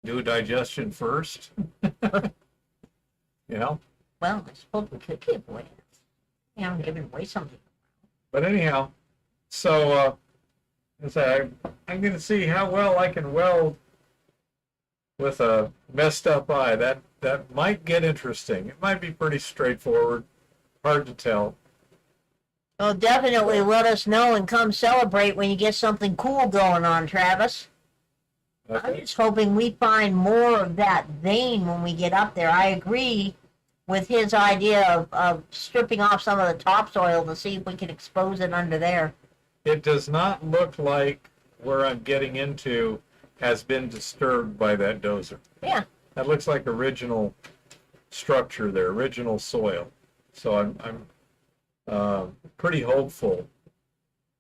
Speaker 2: Do digestion first. You know?
Speaker 1: Well, I suppose we could give away it. Yeah, I'm giving away something.
Speaker 2: But anyhow, so I'm going to see how well I can weld with a messed up eye. That might get interesting. It might be pretty straightforward. Hard to tell.
Speaker 1: Well, definitely let us know and come celebrate when you get something cool going on, Travis. I'm
Speaker 2: Okay.
Speaker 1: just hoping we find more of that vein when we get up there. I agree with his idea of stripping off some of the topsoil to see if we can expose it under there.
Speaker 2: It does not look like where I'm getting into has been disturbed by that dozer.
Speaker 1: Yeah.
Speaker 2: That looks like original structure there, original soil. So I'm pretty hopeful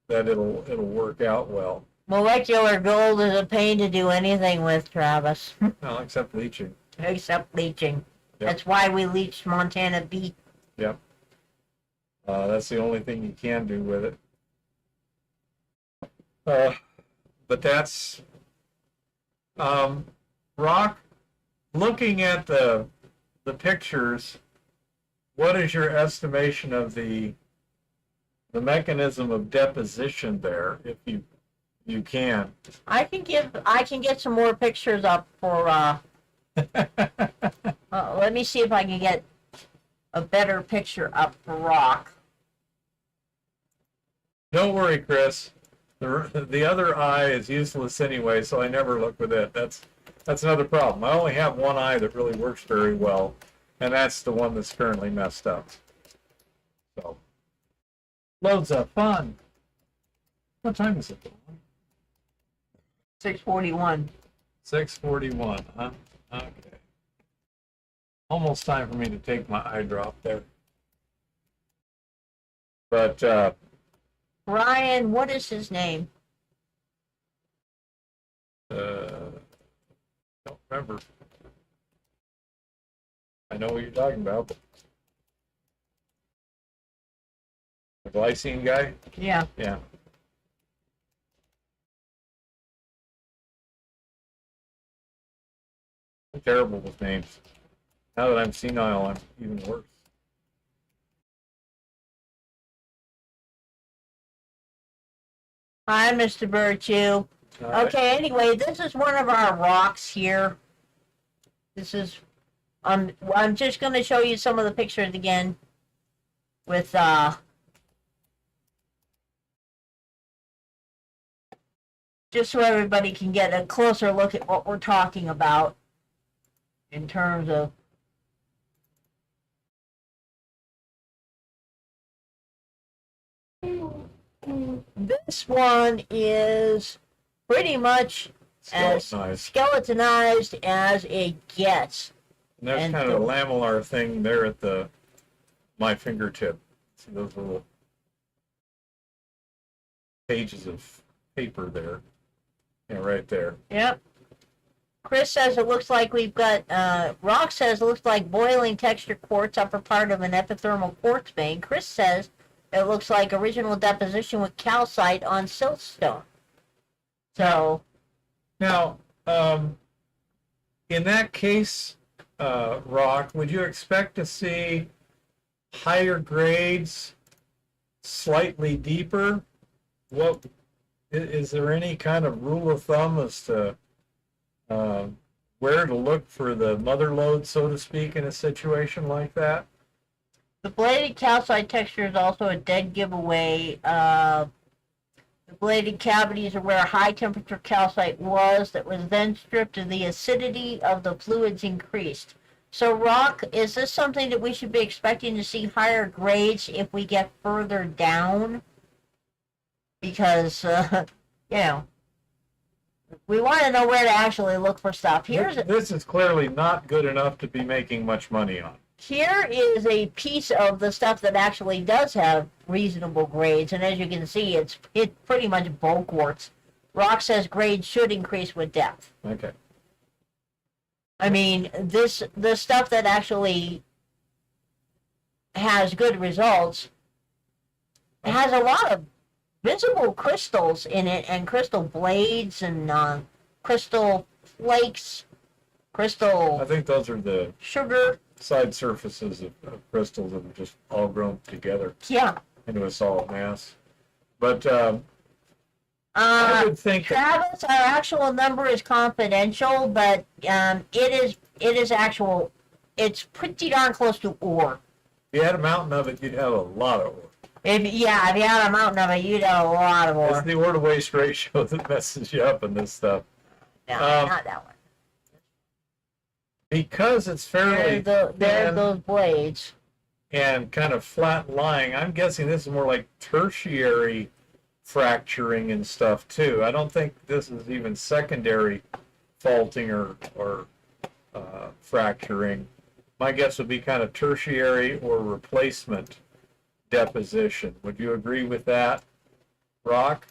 Speaker 2: that it'll work out well.
Speaker 1: Molecular gold is a pain to do anything with, Travis,
Speaker 2: Well, except leaching.
Speaker 1: except leaching.
Speaker 2: Yep.
Speaker 1: That's why we leached Montana beef.
Speaker 2: Yep. That's the only thing you can do with it. But that's Rock. Looking at the pictures, what is your estimation of the mechanism of deposition there, if you can?
Speaker 1: I can get some more pictures up for let me see if I can get a better picture up for Rock.
Speaker 2: Don't worry, Chris. The other eye is useless anyway, so I never look with it. That's another problem. I only have one eye that really works very well, and that's the one that's currently messed up. So, loads of fun. What time is it?
Speaker 1: 641.
Speaker 2: 6:41, huh? Okay. Almost time for me to take my eye drop there. But,
Speaker 1: Brian, what is his name?
Speaker 2: don't remember. I know what you're talking about. The glycine guy?
Speaker 1: Yeah.
Speaker 2: Yeah. I'm terrible with names. Now that I'm senile, I'm even worse.
Speaker 1: Hi, Mr. Virtue. Okay, anyway, this is one of our rocks here. This is, I'm just going to show you some of the pictures again with, just so everybody can get a closer look at what we're talking about in terms of this one is pretty much as skeletonized as it gets.
Speaker 2: And there's kind of a lamellar thing there at my fingertip. See those little pages of paper there? Yeah, right there.
Speaker 1: Yep. Chris says it looks like we've got, Rock says it looks like boiling texture quartz, upper part of an epithermal quartz vein. Chris says it looks like original deposition with calcite on siltstone. So.
Speaker 2: Now, in that case, Rock, would you expect to see higher grades, slightly deeper? What is there any kind of rule of thumb as to where to look for the mother lode, so to speak, in a situation like that?
Speaker 1: The bladed calcite texture is also a dead giveaway. The bladed cavities are where high temperature calcite was that was then stripped and the acidity of the fluids increased. So Rock, is this something that we should be expecting to see higher grades if we get further down? Because, you know, we want to know where to actually look for stuff.
Speaker 2: This is clearly not good enough to be making much money on.
Speaker 1: Here is a piece of the stuff that actually does have reasonable grades, and as you can see, it's pretty much bulk quartz. Rock says grades should increase with depth.
Speaker 2: Okay.
Speaker 1: I mean, the stuff that actually has good results has a lot of visible crystals in it, and crystal blades, and crystal flakes,
Speaker 2: I
Speaker 1: crystal
Speaker 2: think those are the
Speaker 1: sugar.
Speaker 2: side surfaces of crystals that are just all grown together
Speaker 1: Yeah.
Speaker 2: into a solid mass. But I would think that
Speaker 1: Travis, our actual number is confidential, but it is actual. It's pretty darn close to ore.
Speaker 2: if you had a mountain of it, you'd have a lot of ore.
Speaker 1: If you had a mountain of it, you'd have a lot of
Speaker 2: It's
Speaker 1: ore.
Speaker 2: the ore to waste ratio that messes you up in this stuff.
Speaker 1: No,
Speaker 2: Um,
Speaker 1: not that one.
Speaker 2: Because it's fairly
Speaker 1: There's
Speaker 2: thin
Speaker 1: those blades.
Speaker 2: and kind of flat lying, I'm guessing this is more like tertiary fracturing and stuff too. I don't think this is even secondary faulting or fracturing. My guess would be kind of tertiary or replacement deposition. Would you agree with that, Rock?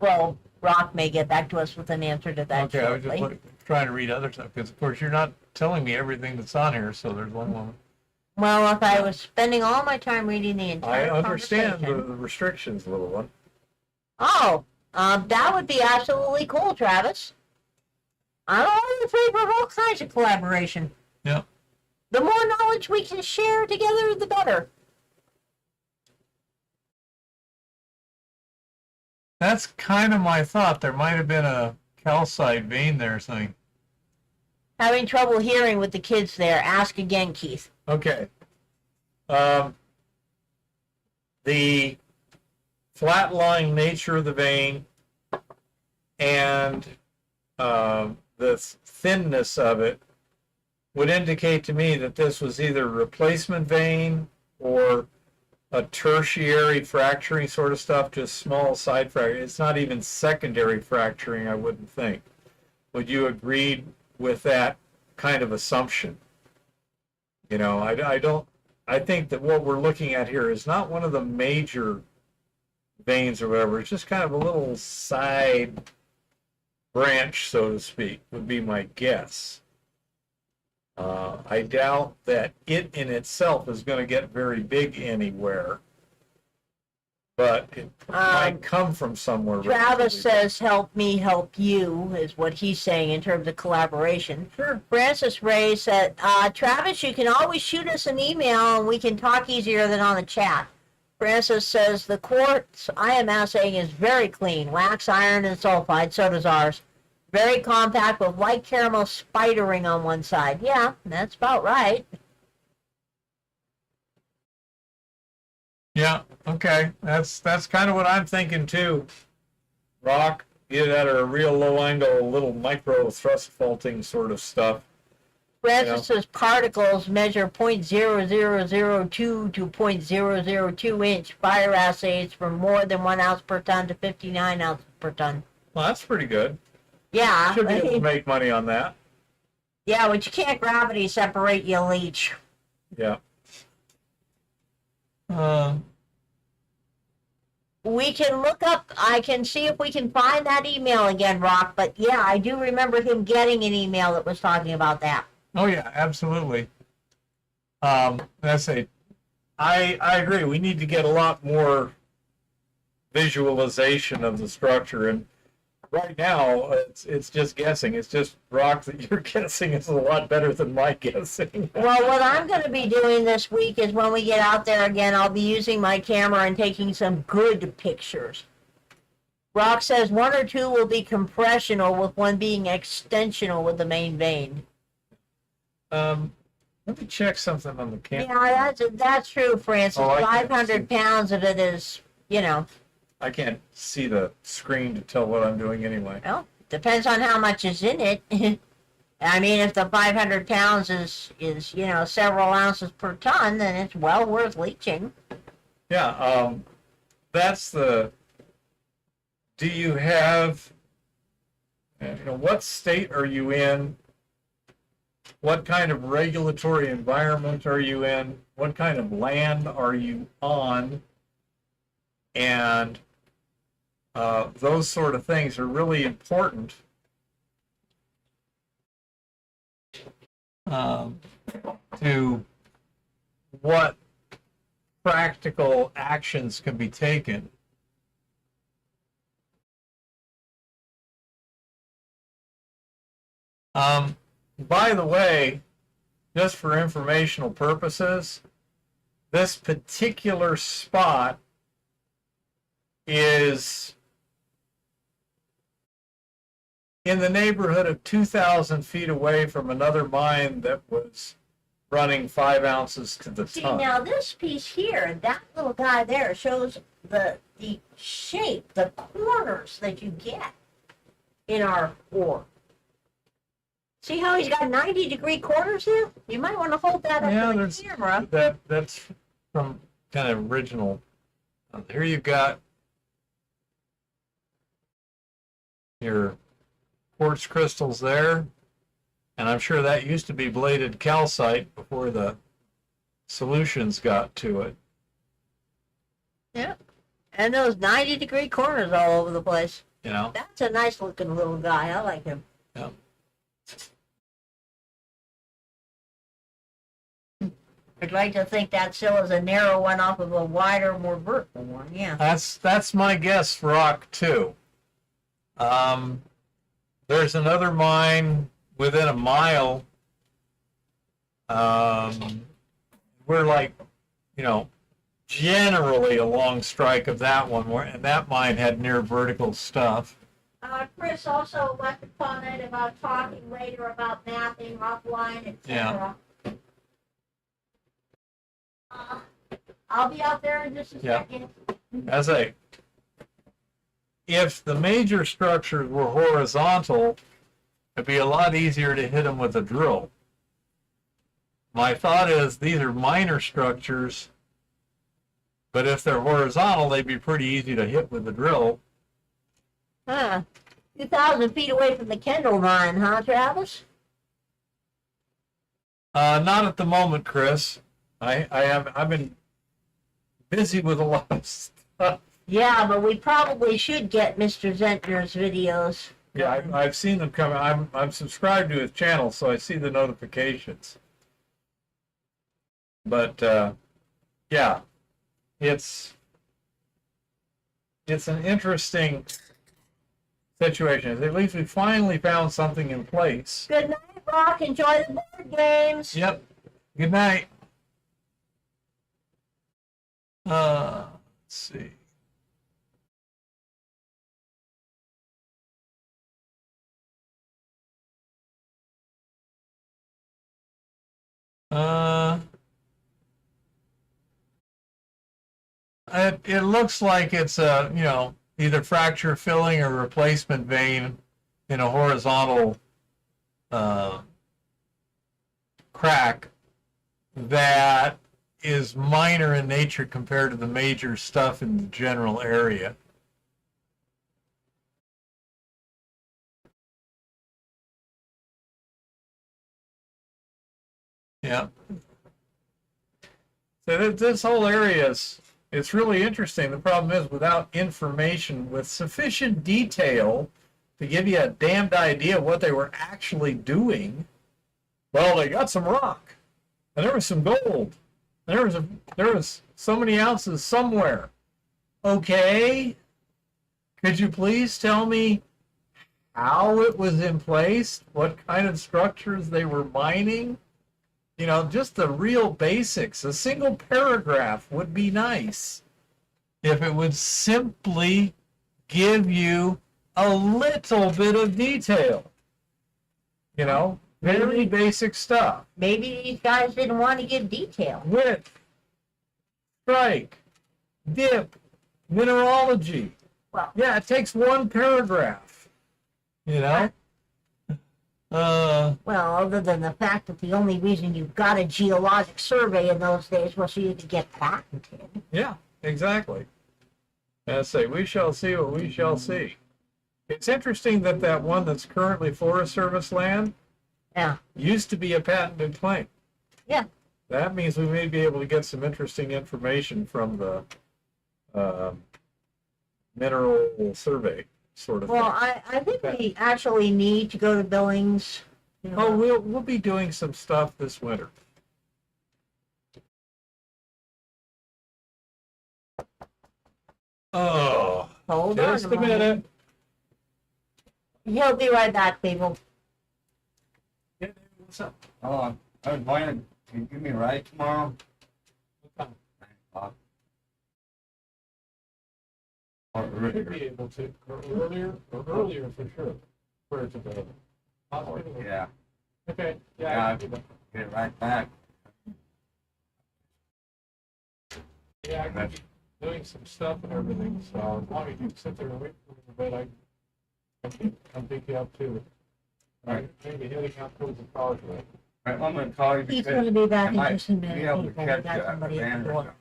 Speaker 1: Well, Rock may get back to us with an answer to that
Speaker 3: Okay, I was just
Speaker 1: shortly.
Speaker 3: trying to read other stuff, because of course you're not telling me everything that's on here, so there's one moment.
Speaker 1: Well, if I was spending all my time reading the
Speaker 2: I
Speaker 1: entire
Speaker 2: understand the
Speaker 1: conversation.
Speaker 2: restrictions, little one.
Speaker 1: Oh, that would be absolutely cool, Travis. I'm all in favor of all kinds of collaboration.
Speaker 3: Yeah.
Speaker 1: The more knowledge we can share together, the better.
Speaker 3: That's kind of my thought. There might have been a calcite vein there or something.
Speaker 1: Having trouble hearing with the kids there. Ask again, Keith.
Speaker 2: Okay. The flat-lying nature of the vein and the thinness of it would indicate to me that this was either a replacement vein or a tertiary fracturing sort of stuff, just small side fracturing. It's not even secondary fracturing, I wouldn't think. Would you agree with that kind of assumption? You know, I think that what we're looking at here is not one of the major veins or whatever. It's just kind of a little side branch, so to speak, would be my guess. I doubt that it in itself is going to get very big anywhere, but it might come from somewhere.
Speaker 1: Travis
Speaker 2: relatively
Speaker 1: says, help me help you, is what he's saying in terms of collaboration.
Speaker 2: Sure.
Speaker 1: Francis Ray said, Travis, you can always shoot us an email and we can talk easier than on the chat. Francis says, the quartz I am assaying is very clean. Wax, iron, and sulfide, so does ours. Very compact with white caramel spidering on one side. Yeah, that's about right.
Speaker 3: Yeah, okay.
Speaker 2: That's kind of what I'm thinking too. Rock, either that or a real low angle, little micro thrust faulting sort of stuff.
Speaker 1: Francis says particles measure 0.0002 to 0.002 inch. Fire assays from more than 1 ounce per ton to 59 ounces per ton.
Speaker 2: Well, that's pretty good.
Speaker 1: Yeah,
Speaker 2: Should be able to make money on that.
Speaker 1: yeah, but you can't gravity separate, you leech.
Speaker 2: Yeah.
Speaker 1: We can look up, I can see if we can find that email again, Rock, but yeah, I do remember him getting an email that was talking about that.
Speaker 3: Oh yeah, absolutely. I
Speaker 2: I agree. We need to get a lot more visualization of the structure, and right now it's just guessing. It's just Rock that you're guessing is a lot better than my guessing.
Speaker 1: Well, what I'm going to be doing this week is when we get out there again, I'll be using my camera and taking some good pictures. Rock says 1 or 2 will be compressional, with 1 being extensional with the main vein.
Speaker 2: Let me check something on the camera.
Speaker 1: Yeah, that's true, Francis.
Speaker 2: Oh, I can't
Speaker 1: 500 pounds of it is, you know,
Speaker 2: I can't see the screen to tell what I'm doing anyway.
Speaker 1: well, depends on how much is in it. I mean, if the 500 pounds is you know, several ounces per ton, then it's well worth leaching.
Speaker 2: Yeah, that's the. Do you have? You know, what state are you in
Speaker 3: what kind of regulatory environment are you in? What kind of land are you on? And those sort of things are really important to what practical actions can be taken. By the way, just for informational purposes, this particular spot is in the neighborhood of 2,000 feet away from another mine that was running 5 ounces to the
Speaker 1: See,
Speaker 3: ton.
Speaker 1: now this piece here, that little guy there shows the shape, the corners that you get in our ore. See how he's got 90-degree corners there? You might want to hold that up
Speaker 3: Yeah,
Speaker 1: to the
Speaker 3: there's
Speaker 1: camera.
Speaker 3: that's from kind of original. Here you've got your quartz crystals there, and I'm sure that used to be bladed calcite before the solutions got to it.
Speaker 1: Yeah. And those 90-degree corners all over the place.
Speaker 3: You know?
Speaker 1: That's a nice looking little guy. I like him.
Speaker 3: Yeah.
Speaker 1: I'd like to think that still is a narrow one off of a wider, more vertical one. Yeah.
Speaker 3: That's my guess, Rock, too. There's another mine within a mile. We're like, you know, generally along strike of that one, and that mine had near vertical stuff.
Speaker 1: Chris also left a comment about talking later about mapping offline, etc. I'll be out there in just a
Speaker 3: Yeah.
Speaker 1: second.
Speaker 3: If the major structures were horizontal, it'd be a lot easier to hit them with a drill. My thought is these are minor structures, but if they're horizontal, they'd be pretty easy to hit with the drill.
Speaker 1: 2,000 feet away from the Kendall mine, huh, Travis?
Speaker 3: Not at the moment, Chris. I've been busy with a lot of stuff.
Speaker 1: Yeah, but we probably should get Mr. Zentner's videos.
Speaker 3: Yeah, I've seen them coming. I'm subscribed to his channel, so I see the notifications. But yeah, it's an interesting situation. At least we finally found something in place.
Speaker 1: Good night, Rock. Enjoy the board games.
Speaker 3: Yep. Good night. Let's see. It looks like it's a, you know, either fracture filling or replacement vein in a horizontal crack that is minor in nature compared to the major stuff in the general area. Yeah. So this whole area it's really interesting. The problem is without information with sufficient detail to give you a damned idea of what they were actually doing. Well, they got some rock, and there was some gold. There was so many ounces somewhere. Okay, could you please tell me how it was in place? What kind of structures they were mining? You know, just the real basics. A single paragraph would be nice if it would simply give you a little bit of detail. You know, very basic stuff.
Speaker 1: Maybe these guys didn't want to give detail.
Speaker 3: Width, strike, dip, mineralogy.
Speaker 1: Well,
Speaker 3: Yeah, it takes one paragraph. You know?
Speaker 1: well, other than the fact that the only reason you got a geologic survey in those days was so you could get patented.
Speaker 3: Yeah, exactly. And I say, we shall see what we shall see. It's interesting that one that's currently Forest Service land
Speaker 1: Yeah.
Speaker 2: Used to be a patented claim.
Speaker 1: Yeah.
Speaker 2: That means we may be able to get some interesting information from the mineral survey sort of
Speaker 1: Well,
Speaker 2: thing.
Speaker 1: I think we actually need to go to Billings.
Speaker 2: Oh, we'll be doing some stuff this winter. Oh,
Speaker 1: Hold
Speaker 2: just
Speaker 1: on
Speaker 2: a
Speaker 1: moment.
Speaker 2: minute.
Speaker 1: He'll be right back, people.
Speaker 2: Yeah, what's up?
Speaker 4: Oh, I was wondering, can you give me a ride tomorrow?
Speaker 2: What time?
Speaker 4: 9 o'clock.
Speaker 2: You should be able to, or earlier for sure. Where it's available.
Speaker 4: Yeah,
Speaker 2: Okay,
Speaker 4: Yeah.
Speaker 2: I can do that.
Speaker 4: get it right back.
Speaker 2: Yeah, I can be doing some stuff and everything, so as long as you sit there and wait for me, but I can come pick you up too.
Speaker 4: Right.
Speaker 2: Maybe heading out towards the causeway.
Speaker 4: Right, I'm gonna call you
Speaker 1: He's
Speaker 4: because
Speaker 1: going to be back
Speaker 4: I
Speaker 1: in
Speaker 4: might
Speaker 1: just a
Speaker 4: be
Speaker 1: minute,
Speaker 4: able to
Speaker 1: people. We
Speaker 4: catch
Speaker 1: got
Speaker 4: you at
Speaker 1: somebody
Speaker 4: the
Speaker 1: at
Speaker 4: van
Speaker 1: the
Speaker 4: or
Speaker 1: door.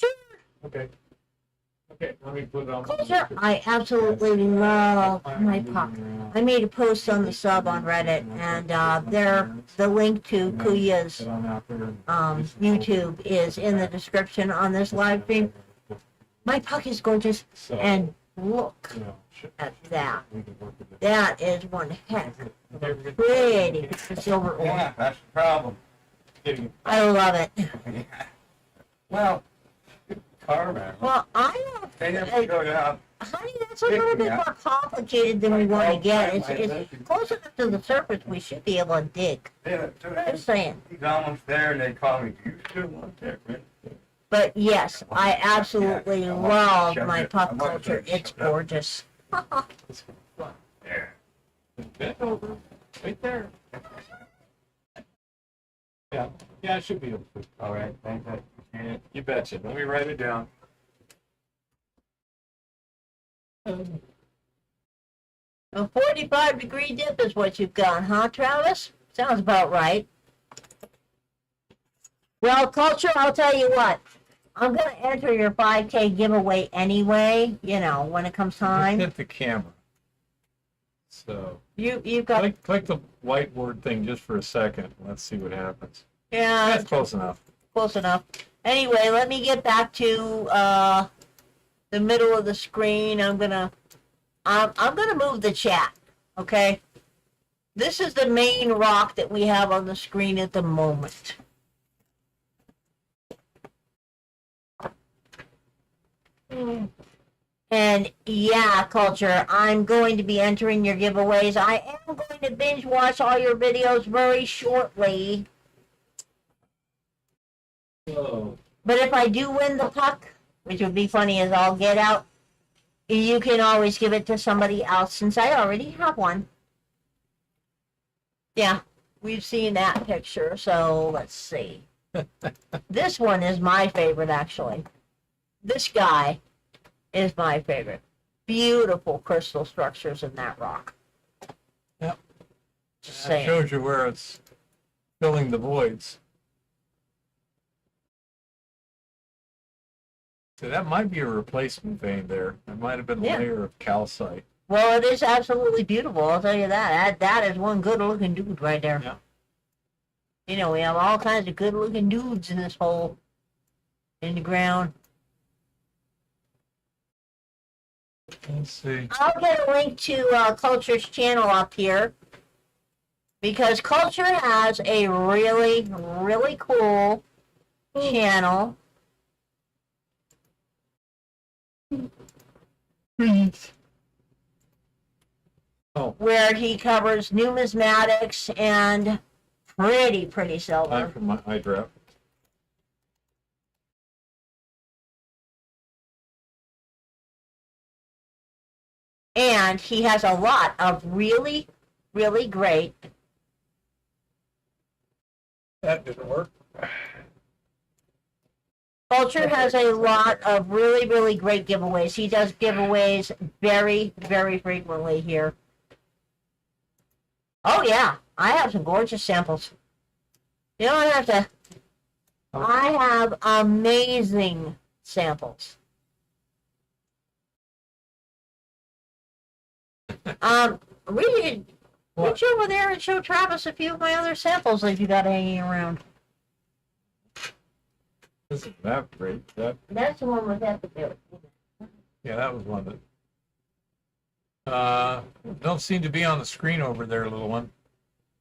Speaker 4: something.
Speaker 2: Okay. Okay, let me put it on.
Speaker 1: Culture, I absolutely love my puck. I made a post on the sub on Reddit, and the link to Kuya's YouTube is in the description on this live stream. My puck is gorgeous, and look at that. That is one heck of a pretty silver ore.
Speaker 4: Yeah, that's the problem.
Speaker 1: I love it.
Speaker 4: Well, car man.
Speaker 1: Well, I
Speaker 4: They never showed up.
Speaker 1: honey, that's a little bit more complicated than we want to get. It's close enough to the surface we should be able to dig. Just saying.
Speaker 4: He's almost there and they call me, do you still want that, man?
Speaker 1: But yes, I absolutely love my puck culture. It's gorgeous.
Speaker 4: There.
Speaker 2: Bend over, right there. Yeah, I should be able to.
Speaker 4: All right, thank you.
Speaker 2: Yeah, you betcha. Let me write it down.
Speaker 1: A 45-degree dip is what you've got, huh, Travis? Sounds about right. Well, culture, I'll tell you what. I'm going to enter your 5K giveaway anyway, when it comes
Speaker 2: Just
Speaker 1: time.
Speaker 2: hit the camera. So
Speaker 1: You've got,
Speaker 2: click the whiteboard thing just for a second. Let's see what happens.
Speaker 1: yeah,
Speaker 2: That's close enough.
Speaker 1: close enough. Anyway, let me get back to the middle of the screen. I'm gonna move the chat. Okay. This is the main rock that we have on the screen at the moment. And yeah, culture, I'm going to be entering your giveaways. I am going to binge watch all your videos very shortly.
Speaker 2: Oh,
Speaker 1: But if I do win the puck, which would be funny as all get out, you can always give it to somebody else since I already have one. Yeah, we've seen that picture, so let's see. This one is my favorite, actually. This guy is my favorite. Beautiful crystal structures in that rock.
Speaker 2: Yep.
Speaker 1: Just
Speaker 2: that
Speaker 1: saying.
Speaker 2: shows you where it's filling the voids. So that might be a replacement vein there. It might have been a
Speaker 1: Yeah.
Speaker 2: layer of calcite.
Speaker 1: Well, it is absolutely beautiful, I'll tell you that. That is one good-looking dude right there.
Speaker 2: Yeah.
Speaker 1: We have all kinds of good-looking dudes in this hole, in the ground.
Speaker 2: Let's see.
Speaker 1: I'll get a link to Culture's channel up here, because Culture has a really, really cool channel.
Speaker 2: Oh.
Speaker 1: Where he covers numismatics and pretty
Speaker 2: Time
Speaker 1: silver.
Speaker 2: for my eye drop.
Speaker 1: And he has a lot of really, really great.
Speaker 2: That didn't work.
Speaker 1: Culture has a lot of really, really great giveaways. He does giveaways very, very frequently here. Oh yeah, I have some gorgeous samples. You don't have to. I have amazing samples. We Get you over there and show Travis a few of my other samples that you got hanging around.
Speaker 2: This is that great.
Speaker 1: That's the one with epithet.
Speaker 2: Yeah, that was one that don't seem to be on the screen over there, little one.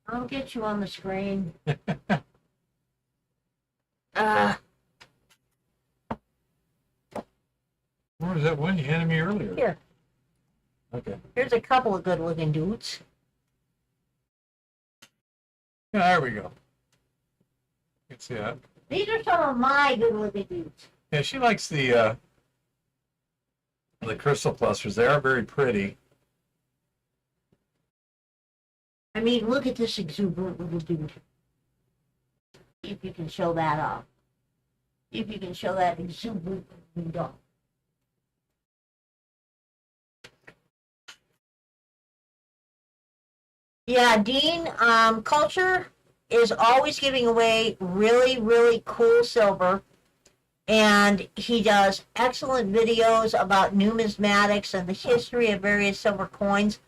Speaker 1: I'll get you on the screen.
Speaker 2: Where was that one you handed me earlier?
Speaker 1: Here.
Speaker 2: Okay.
Speaker 1: Here's a couple of good looking dudes.
Speaker 2: Yeah, there we go. You can see that.
Speaker 1: These are some of my good looking dudes.
Speaker 2: Yeah, she likes the crystal clusters. They are very pretty.
Speaker 1: I mean, look at this exuberant little dude. If you can show that off. If you can show that exuberant little dude off. Yeah, Dean, Culture is always giving away really, really cool silver. And he does excellent videos about numismatics and the history of various silver coins.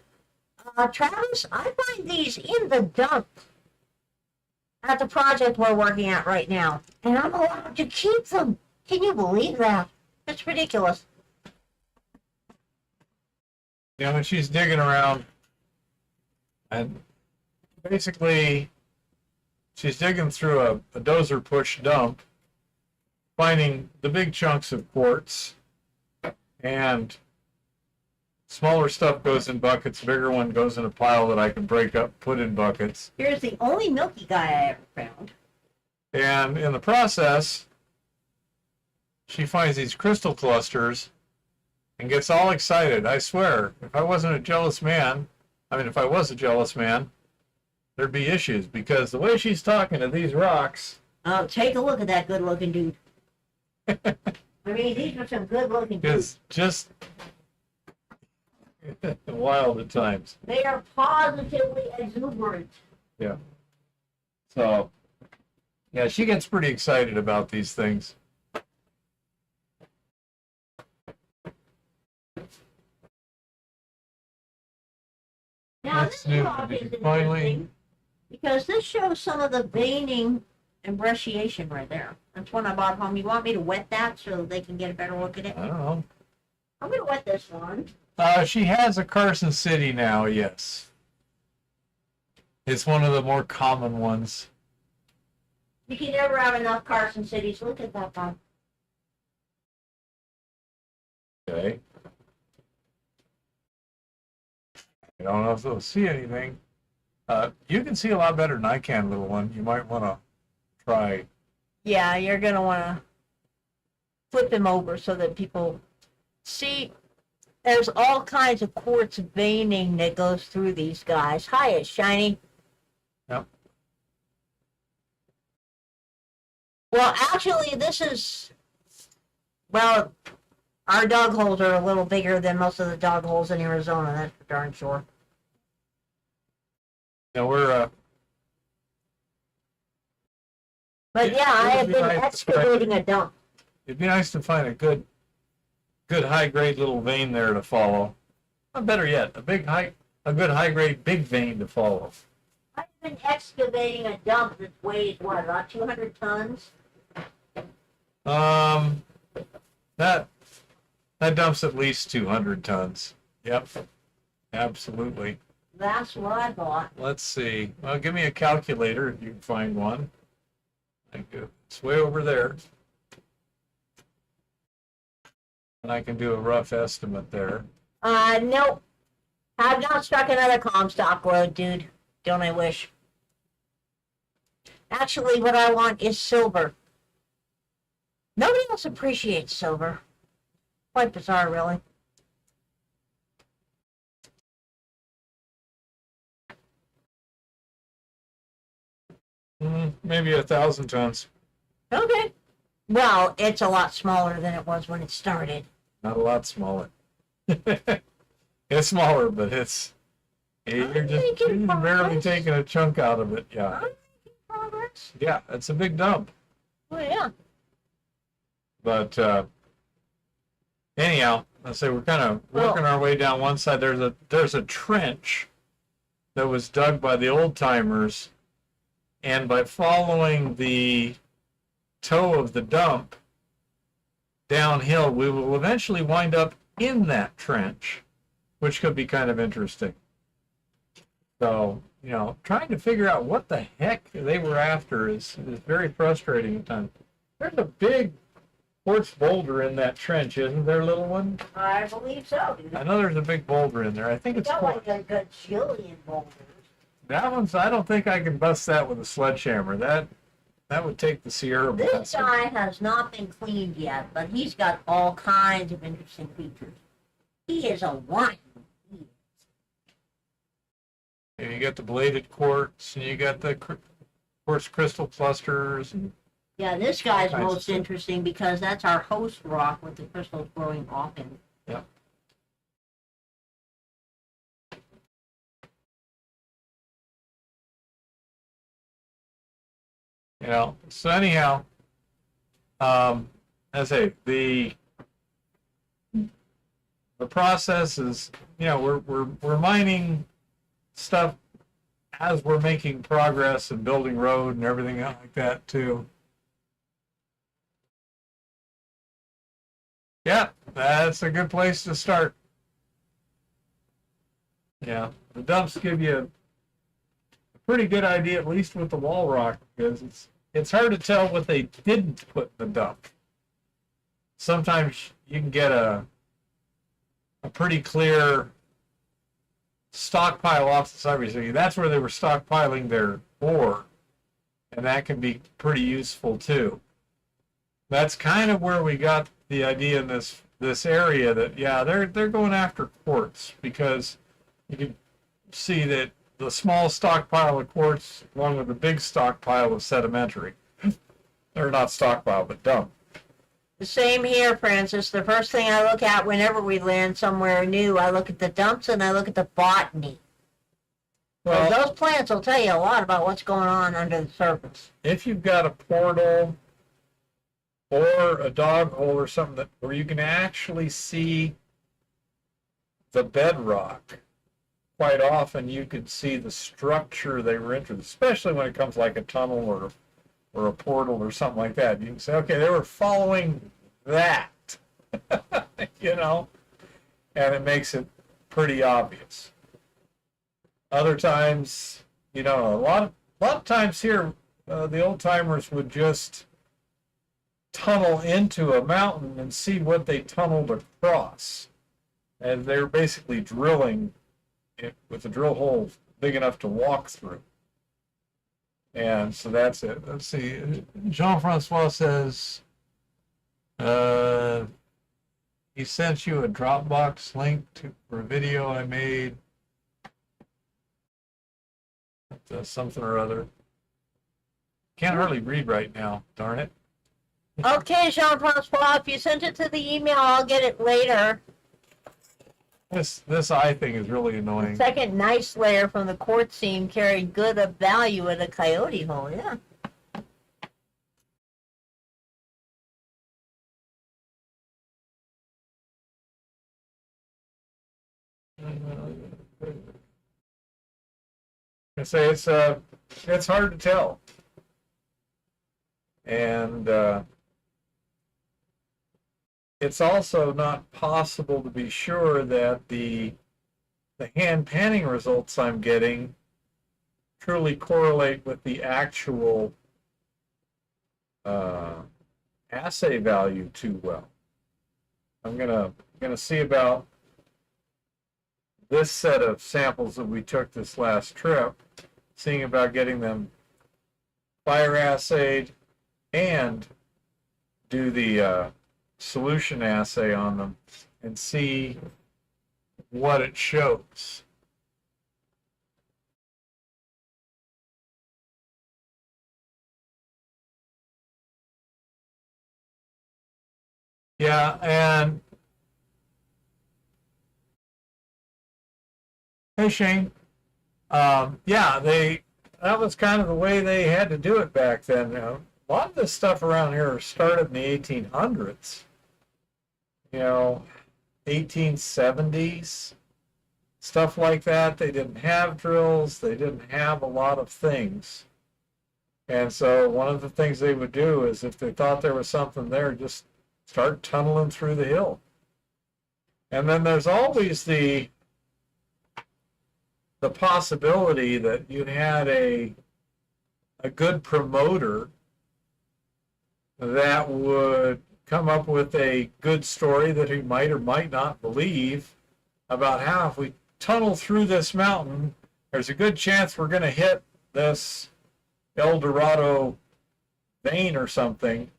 Speaker 1: Travis, I find these in the dump at the project we're working at right now. And I'm allowed to keep them. Can you believe that? It's ridiculous.
Speaker 2: Yeah, when she's digging around, and basically she's digging through a dozer push dump, finding the big chunks of quartz, and smaller stuff goes in buckets, bigger one goes in a pile that I can break up, put in buckets.
Speaker 1: Here's the only milky guy I ever found.
Speaker 2: And in the process, she finds these crystal clusters and gets all excited. I swear, if I wasn't a jealous man, if I was a jealous man, there'd be issues, because the way she's talking to these rocks.
Speaker 1: Oh, take a look at that good looking dude. I mean, these are some good looking dudes.
Speaker 2: It's just wild at times.
Speaker 1: They are positively exuberant.
Speaker 2: Yeah. So, yeah, she gets pretty excited about these things.
Speaker 1: Now,
Speaker 2: That's
Speaker 1: this
Speaker 2: new.
Speaker 1: rock is
Speaker 2: Finally.
Speaker 1: interesting because this shows some of the veining and brecciation right there. That's one I bought home. You want me to wet that so they can get a better look at it?
Speaker 2: I don't know.
Speaker 1: I'm going to wet this one.
Speaker 2: She has a Carson City now, yes. It's one of the more common ones.
Speaker 1: You can never have enough Carson Cities. Look at that one.
Speaker 2: Okay. I don't know if they'll see anything. You can see a lot better than I can, little one. You might want to try.
Speaker 1: Yeah, you're going to want to flip them over so that people see. There's all kinds of quartz veining that goes through these guys. Hi, it's shiny.
Speaker 2: Yep.
Speaker 1: Well, actually, this is, well, our dog holes are a little bigger than most of the dog holes in Arizona, that's for darn sure.
Speaker 2: Yeah, we're
Speaker 1: But yeah, I have
Speaker 2: it'd be
Speaker 1: been
Speaker 2: nice to
Speaker 1: excavating a dump.
Speaker 2: it'd be nice to find a good high grade little vein there to follow. Or better yet, a good high grade big vein to follow.
Speaker 1: I've been excavating a dump that weighs, what, about 200 tons?
Speaker 2: That dumps at least 200 tons. Yep, absolutely.
Speaker 1: That's what I bought.
Speaker 2: Let's see. Well, give me a calculator if you can find one. Thank you. It's way over there. And I can do a rough estimate there.
Speaker 1: Nope. I've not struck another Comstock road, dude. Don't I wish? Actually, what I want is silver. Nobody else appreciates silver. Quite bizarre, really.
Speaker 2: Maybe 1,000 tons.
Speaker 1: Okay. Well, it's a lot smaller than it was when it started.
Speaker 2: Not a lot smaller. It's smaller, but you're just barely taking a chunk out of it. Yeah.
Speaker 1: I'm making progress.
Speaker 2: Yeah, it's a big dump.
Speaker 1: Oh, yeah.
Speaker 2: But anyhow, I say we're kind of working our way down one side. There's a trench
Speaker 3: that was dug by the old timers, and by following the toe of the dump downhill, we will eventually wind up in that trench, which could be kind of interesting. So, you know, trying to figure out what the heck they were after is very frustrating at times. There's a big quartz boulder in that trench, isn't there, little one?
Speaker 1: I believe so.
Speaker 3: I know there's a big boulder in there. I think
Speaker 1: We
Speaker 3: it's
Speaker 1: got
Speaker 3: quartz.
Speaker 1: like a gajillion boulders.
Speaker 3: That one's, I don't think I can bust that with a sledgehammer. That would take the Sierra
Speaker 1: This
Speaker 3: blast.
Speaker 1: guy has not been cleaned yet, but he's got all kinds of interesting features. He is a wine.
Speaker 3: And you got the bladed quartz, and you got the quartz crystal clusters. And
Speaker 1: Yeah, this guy's
Speaker 3: Kinds of
Speaker 1: most
Speaker 3: stuff.
Speaker 1: interesting because that's our host rock with the crystals growing off him.
Speaker 3: yeah. You know, so anyhow, as I say, the process is, you know, we're mining stuff as we're making progress and building road and everything like that too. Yeah, that's a good place to start. Yeah, the dumps give you a pretty good idea, at least with the wall rock, because it's hard to tell what they didn't put in the dump. Sometimes you can get a pretty clear stockpile off the side. So that's where they were stockpiling their ore, and that can be pretty useful too. That's kind of where we got the idea in this area that, yeah, they're going after quartz, because you can see that the small stockpile of quartz along with the big stockpile of sedimentary. Or not stockpile, but dump.
Speaker 1: The same here, Francis. The first thing I look at whenever we land somewhere new, I look at the dumps and I look at the botany.
Speaker 3: Well,
Speaker 1: Those plants will tell you a lot about what's going on under the surface.
Speaker 3: if you've got a portal or a dog hole or something where you can actually see the bedrock, quite often you could see the structure they were into, especially when it comes like a tunnel or a portal or something like that. You can say, okay, they were following that, you know, and it makes it pretty obvious. Other times, you know, a lot of times here, the old timers would just tunnel into a mountain and see what they tunneled across, and they're basically drilling it with a drill hole big enough to walk through. And so that's it. Let's see. Jean-Francois says he sent you a Dropbox link for a video I made. Something or other. Can't hardly read right now, darn it.
Speaker 1: Okay, Jean-Francois, if you sent it to the email, I'll get it later.
Speaker 3: This eye thing is really annoying.
Speaker 1: Second nice layer from the quartz seam carried good of value at a coyote hole, yeah.
Speaker 3: I say it's hard to tell, and it's also not possible to be sure that the hand panning results I'm getting truly correlate with the actual assay value too well. I'm gonna see about this set of samples that we took this last trip, seeing about getting them fire assayed and do the solution assay on them and see what it shows. Yeah, and hey Shane, yeah, that was kind of the way they had to do it back then. A lot of this stuff around here started in the 1800s. You know, 1870s, stuff like that. They didn't have drills. They didn't have a lot of things. And so one of the things they would do is if they thought there was something there, just start tunneling through the hill. And then there's always the possibility that you had a good promoter that would come up with a good story that he might or might not believe about how if we tunnel through this mountain, there's a good chance we're going to hit this El Dorado vein or something.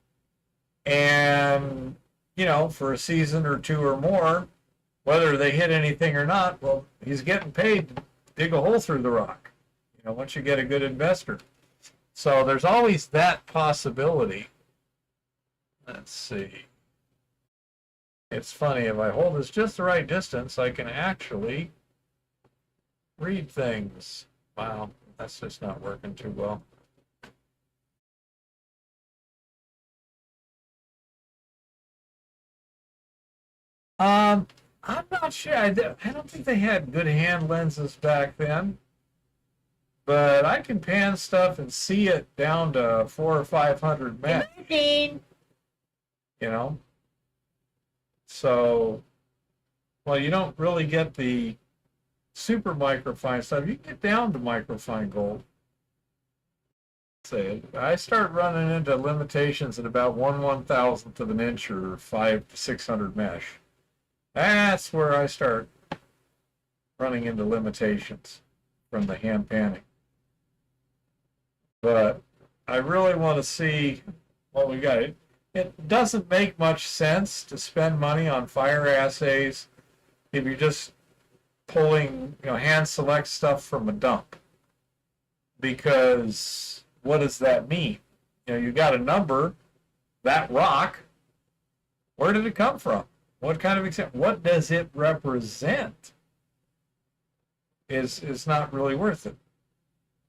Speaker 3: And, you know, for a season or two or more, whether they hit anything or not, well, he's getting paid to dig a hole through the rock, you know, once you get a good investor. So there's always that possibility. Let's see. It's funny, if I hold this just the right distance, I can actually read things. Wow, that's just not working too well. I'm not sure. I don't think they had good hand lenses back then. But I can pan stuff and see it down to 400 or 500 meg.
Speaker 1: Imagine.
Speaker 3: You know? So, well, you don't really get the super microfine stuff. You can get down to microfine gold. Say, I start running into limitations at about 1/1000th of an inch or 500 to 600 mesh. That's where I start running into limitations from the hand panning. But I really want to see what we got. It doesn't make much sense to spend money on fire assays if you're just pulling, you know, hand select stuff from a dump. Because what does that mean? You know, you got a number, that rock, where did it come from? What kind of extent? What does it represent? Is not really worth it.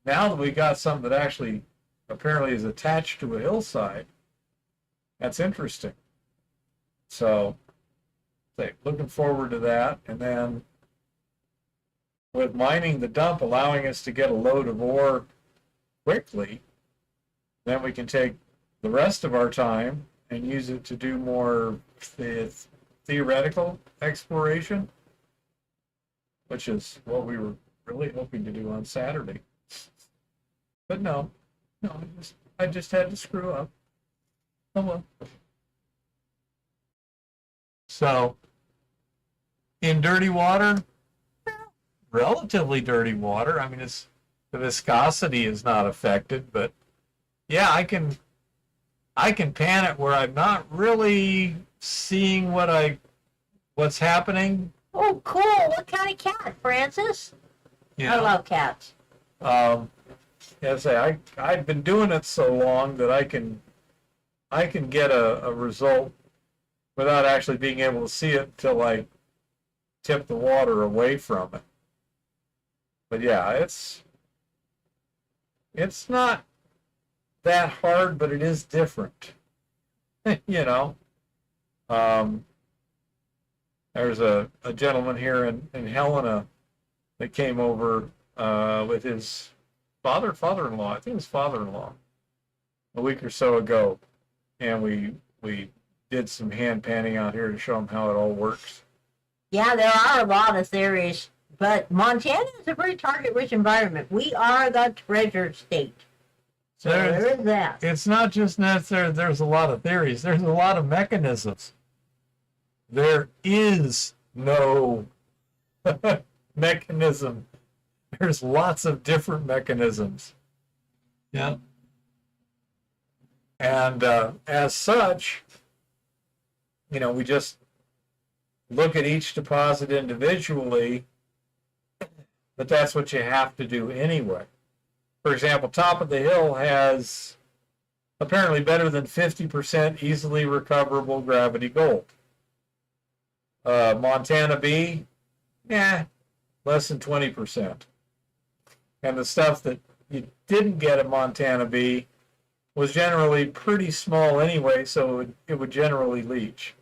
Speaker 3: Now that we got something that actually apparently is attached to a hillside, that's interesting. So, looking forward to that. And then with mining the dump, allowing us to get a load of ore quickly, then we can take the rest of our time and use it to do more theoretical exploration, which is what we were really hoping to do on Saturday. But no, I just had to screw up. Oh well. So, in dirty water, relatively dirty water. I mean, the viscosity is not affected, but yeah, I can pan it where I'm not really seeing what's happening.
Speaker 1: Oh, cool. What kind of cat, Francis?
Speaker 3: Yeah.
Speaker 1: I love cats.
Speaker 3: As I've been doing it so long that I can get a result without actually being able to see it until I tip the water away from it. But yeah, it's not that hard, but it is different. You know, there's a gentleman here in Helena that came over with his father-in-law. I think his father-in-law a week or so ago, and we did some hand panning out here to show him how it all works.
Speaker 1: Yeah, there are a lot of theories, but Montana is a very target-rich environment. We are the treasure state. So there is that.
Speaker 3: It's not just necessarily there's a lot of theories. There's a lot of mechanisms. There is no mechanism. There's lots of different mechanisms. Yeah. And as such, you know, we just look at each deposit individually, but that's what you have to do anyway. For example, Top of the Hill has apparently better than 50% easily recoverable gravity gold. Montana B, less than 20%. And the stuff that you didn't get at Montana B was generally pretty small anyway, so it would generally leach.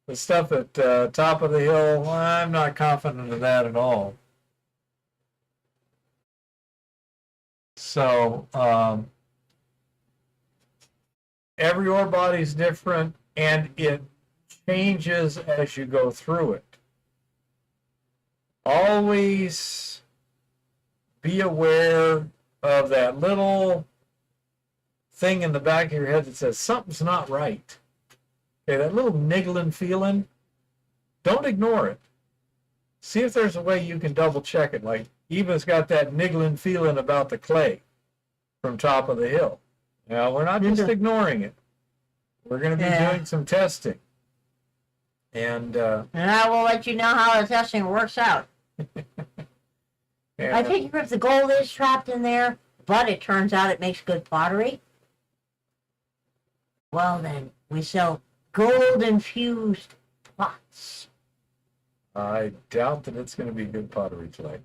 Speaker 3: The stuff at Top of the Hill, I'm not confident of that at all. So every ore body is different, and it changes as you go through it. Always be aware of that little thing in the back of your head that says something's not right. Okay, that little niggling feeling, don't ignore it. See if there's a way you can double check it. Like Eva's got that niggling feeling about the clay from top of the hill. Now, we're not just ignoring it. We're going to be doing some testing. And
Speaker 1: I will let you know how the testing works out. I figure if the gold is trapped in there, but it turns out it makes good pottery, well then, we sell gold-infused pots.
Speaker 3: I doubt that it's going to be good pottery clay.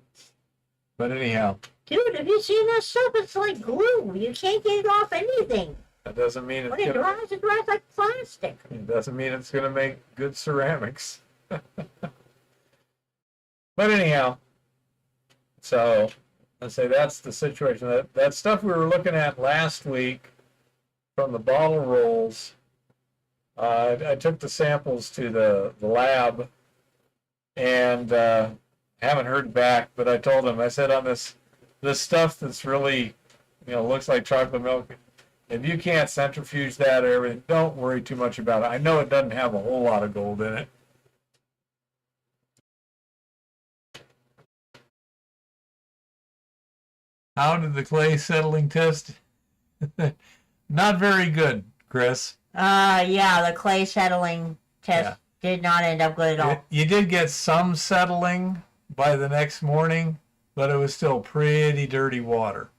Speaker 3: But anyhow.
Speaker 1: Dude, have you seen this stuff? It's like glue. You can't get it off anything.
Speaker 3: That doesn't mean it's
Speaker 1: when it dries like plastic.
Speaker 3: It doesn't mean it's going to make good ceramics. But anyhow, so let's say that's the situation. That stuff we were looking at last week from the bottle rolls, I took the samples to the lab and haven't heard back, but I told them, I said on this stuff that's really, looks like chocolate milk, if you can't centrifuge that or everything, don't worry too much about it. I know it doesn't have a whole lot of gold in it. How did the clay settling test? Not very good, Chris.
Speaker 1: Yeah, the clay settling test did not end up good at all.
Speaker 3: You did get some settling by the next morning, but it was still pretty dirty water.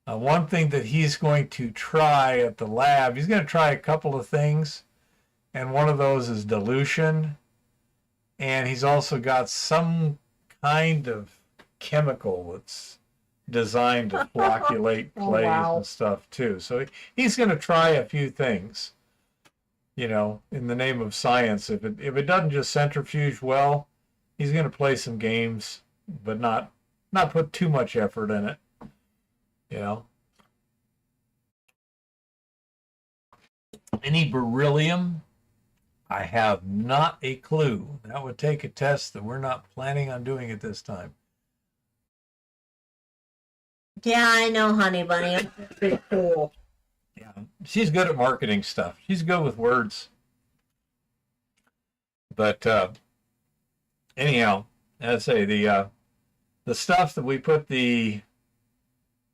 Speaker 3: One thing that he's going to try at the lab, he's going to try a couple of things, and one of those is dilution, and he's also got some kind of chemical that's designed to flocculate clays and stuff too. So he's going to try a few things, in the name of science. If it doesn't just centrifuge well, he's going to play some games, but not put too much effort in it. Any beryllium? I have not a clue. That would take a test that we're not planning on doing at this time.
Speaker 1: Yeah, I know, honey bunny. It's pretty cool.
Speaker 3: Yeah, she's good at marketing stuff. She's good with words. But anyhow, as I say, the stuff that we put the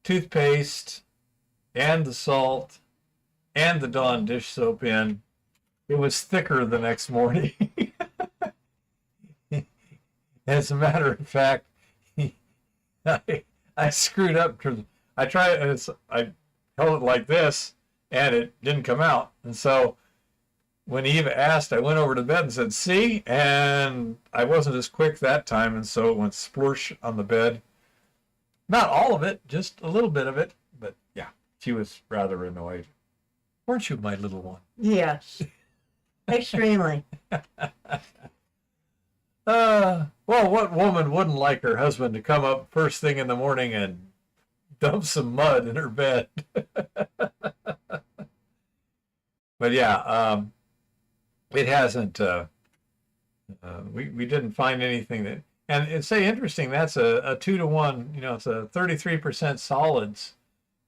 Speaker 3: toothpaste and the salt and the Dawn dish soap in, it was thicker the next morning. As a matter of fact, I screwed up. I held it like this, and it didn't come out. And so when Eva asked, I went over to bed and said, see? And I wasn't as quick that time, and so it went sploosh on the bed. Not all of it, just a little bit of it. But yeah, she was rather annoyed. Weren't you, my little one?
Speaker 1: Yes. Extremely.
Speaker 3: Well, what woman wouldn't like her husband to come up first thing in the morning and dump some mud in her bed? But yeah, it hasn't, we didn't find anything that, and it's interesting, that's a 2-to-1, it's a 33% solids,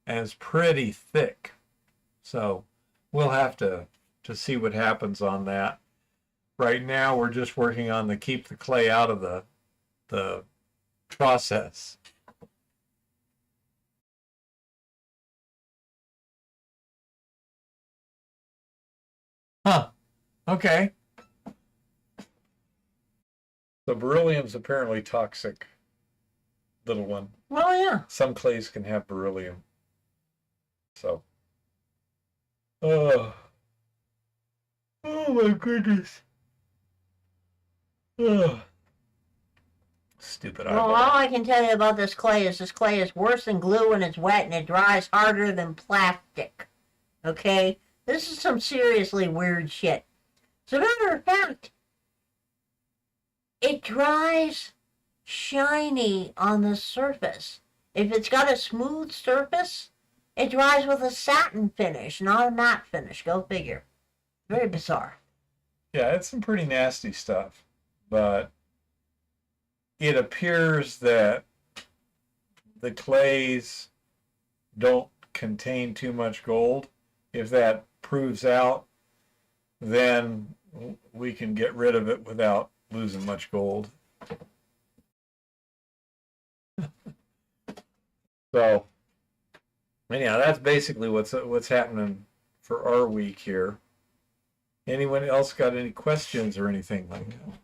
Speaker 3: and it's pretty thick. So we'll have to see what happens on that. Right now, we're just working on keep the clay out of the process. Huh. Okay. So beryllium's apparently toxic, little one.
Speaker 1: Oh, yeah.
Speaker 3: Some clays can have beryllium. So. Oh my goodness. Ugh. Stupid eyeball.
Speaker 1: Well, all I can tell you about this clay is worse than glue when it's wet and it dries harder than plastic. Okay? This is some seriously weird shit. As a matter of fact, it dries shiny on the surface. If it's got a smooth surface, it dries with a satin finish, not a matte finish. Go figure. Very bizarre.
Speaker 3: Yeah, it's some pretty nasty stuff, but it appears that the clays don't contain too much gold. If that proves out, then we can get rid of it without losing much gold. So anyhow, that's basically what's happening for our week here. Anyone else got any questions or anything like that?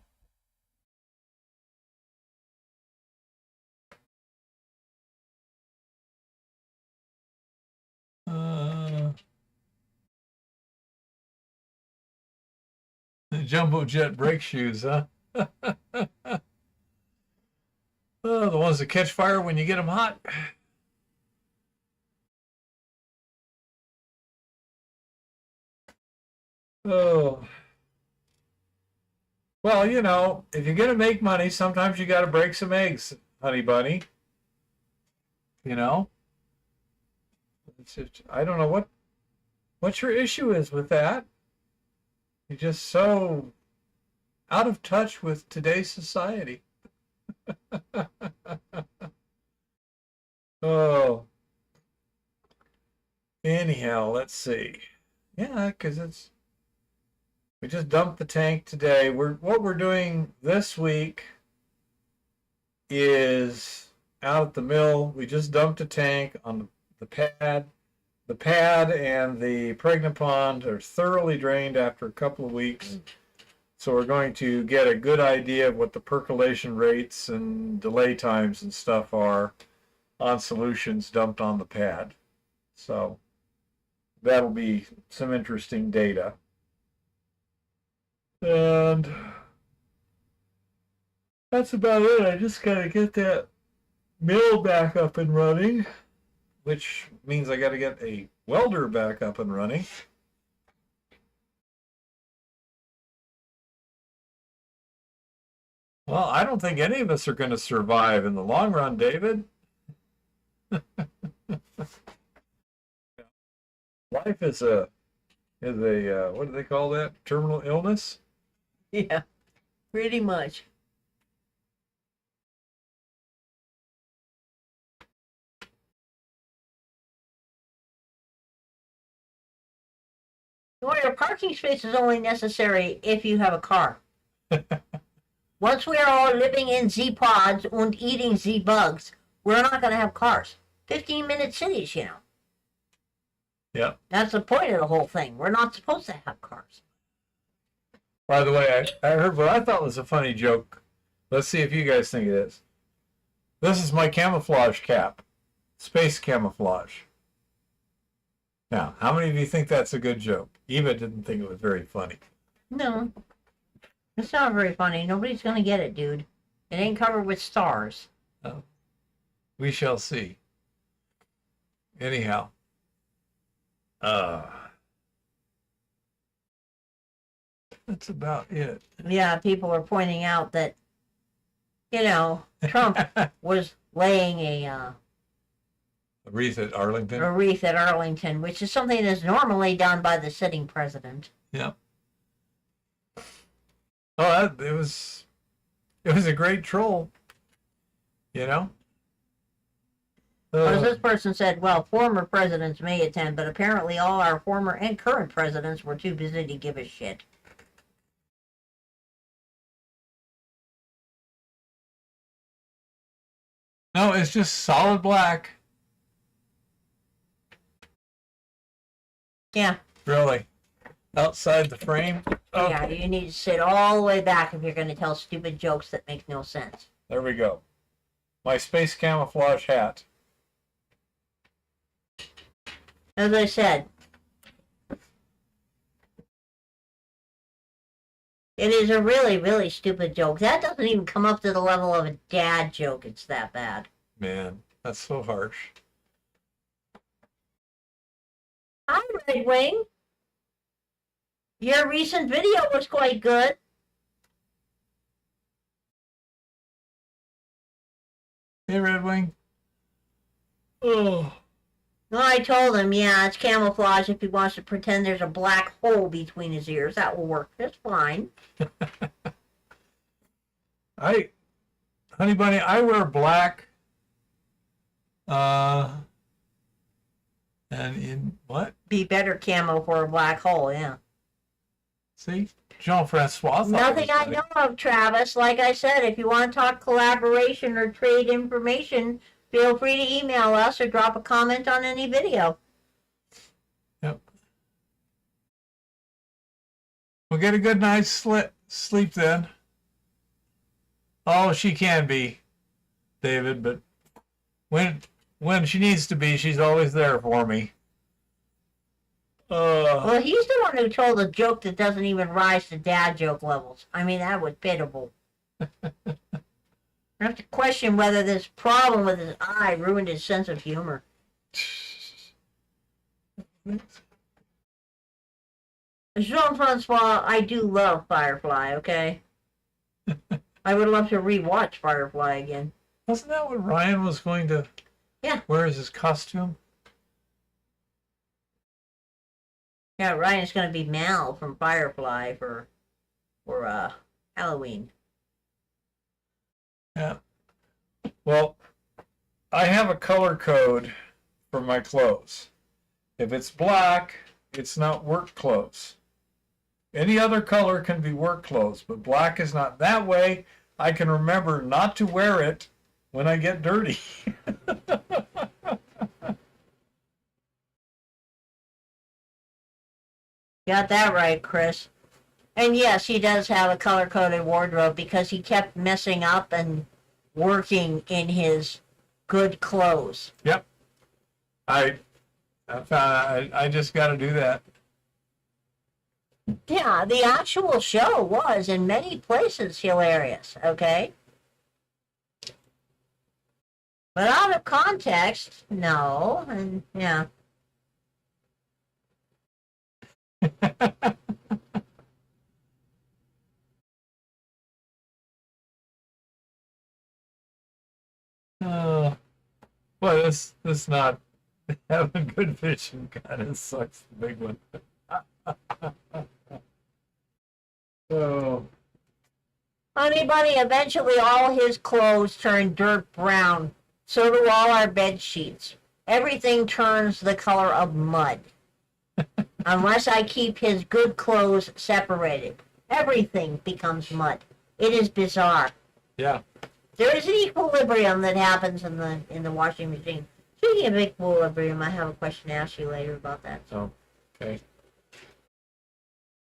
Speaker 3: The jumbo jet brake shoes, huh? Oh, the ones that catch fire when you get them hot. Oh. Well, you know, if you're going to make money, sometimes you got to break some eggs, honey bunny. You know? It's just, I don't know what your issue is with that. You're just so out of touch with today's society. Oh. Anyhow, let's see. Yeah, because we just dumped the tank today. What we're doing this week is out at the mill. We just dumped a tank on the pad. The pad and the pregnant pond are thoroughly drained after a couple of weeks. So we're going to get a good idea of what the percolation rates and delay times and stuff are on solutions dumped on the pad. So that'll be some interesting data. And that's about it. I just got to get that mill back up and running, which means I got to get a welder back up and running. Well, I don't think any of us are going to survive in the long run, David. Life is a what do they call that? Terminal illness?
Speaker 1: Yeah, pretty much. Well, your parking space is only necessary if you have a car. Once we are all living in Z-pods and eating Z-bugs, we're not going to have cars. 15-minute cities, you know.
Speaker 3: Yeah.
Speaker 1: That's the point of the whole thing. We're not supposed to have cars.
Speaker 3: By the way, I heard what I thought was a funny joke. Let's see if you guys think it is. This is my camouflage cap. Space camouflage. Now, how many of you think that's a good joke? Eva didn't think it was very funny.
Speaker 1: No. It's not very funny. Nobody's going to get it, dude. It ain't covered with stars.
Speaker 3: Oh. We shall see. Anyhow. That's about it.
Speaker 1: Yeah, people are pointing out that, you know, Trump was laying a
Speaker 3: wreath at Arlington.
Speaker 1: wreath at Arlington, which is something that's normally done by the sitting president.
Speaker 3: Yeah. Oh, it was a great troll. You know?
Speaker 1: As this person said, well, former presidents may attend, but apparently all our former and current presidents were too busy to give a shit.
Speaker 3: No, it's just solid black.
Speaker 1: Yeah.
Speaker 3: Really. Outside the frame. Oh,
Speaker 1: Yeah, you need to sit all the way back if you're going to tell stupid jokes that make no sense.
Speaker 3: there we go. My space camouflage hat.
Speaker 1: As I said, it is a really, really stupid joke. That doesn't even come up to the level of a dad joke. It's that bad.
Speaker 3: Man, that's so harsh.
Speaker 1: Hi, Red Wing. Your recent video was quite good.
Speaker 3: Hey, Red Wing. Oh.
Speaker 1: Well, I told him, yeah, it's camouflage if he wants to pretend there's a black hole between his ears. That will work just fine.
Speaker 3: Honey bunny, I wear black. And in what?
Speaker 1: Be better camo for a black hole, yeah.
Speaker 3: See? Jean-Francois.
Speaker 1: Nothing I know of, Travis. Like I said, if you want to talk collaboration or trade information, feel free to email us or drop a comment on any video.
Speaker 3: Yep. We'll get a good night's sleep then. Oh, she can be, David, but when she needs to be, she's always there for me.
Speaker 1: Well, he's the one who told a joke that doesn't even rise to dad joke levels. I mean, that was pitiable. I have to question whether this problem with his eye ruined his sense of humor. Jean-Francois, I do love Firefly, okay? I would love to rewatch Firefly again.
Speaker 3: Wasn't that what Ryan was going to wear as his costume?
Speaker 1: Yeah, Ryan's going to be Mal from Firefly for Halloween.
Speaker 3: Yeah. Well, I have a color code for my clothes. If it's black, it's not work clothes. Any other color can be work clothes, but black is not. That way, I can remember not to wear it when I get dirty.
Speaker 1: Got that right, Chris. And yes, he does have a color-coded wardrobe because he kept messing up and working in his good clothes.
Speaker 3: Yep. I just got to do that.
Speaker 1: Yeah, the actual show was in many places hilarious, okay? But out of context, no, and yeah.
Speaker 3: Well, this not having good vision kind of sucks. The big one. So,
Speaker 1: Honey Bunny, eventually all his clothes turn dirt brown. So do all our bed sheets. Everything turns the color of mud. Unless I keep his good clothes separated. Everything becomes mud. It is bizarre.
Speaker 3: yeah.
Speaker 1: There is an equilibrium that happens in the washing machine. Speaking of equilibrium, I have a question to ask you later about that.
Speaker 3: So, okay.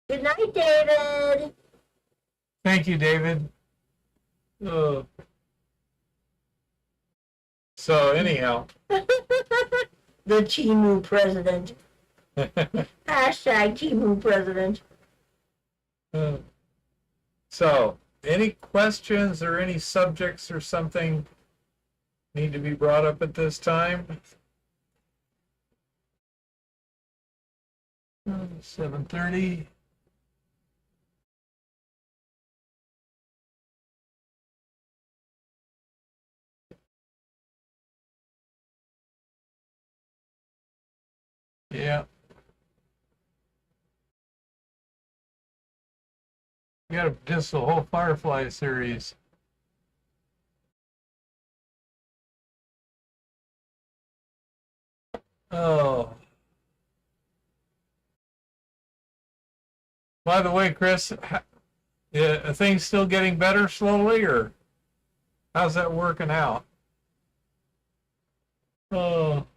Speaker 1: Good night, David.
Speaker 3: Thank you, David. So anyhow.
Speaker 1: The Timu president. Hashtag Timu president.
Speaker 3: So, any questions or any subjects or something need to be brought up at this time? 7:30. Yeah. You gotta diss the whole Firefly series. Oh. By the way, Chris, are things still getting better slowly, or how's that working out? Oh.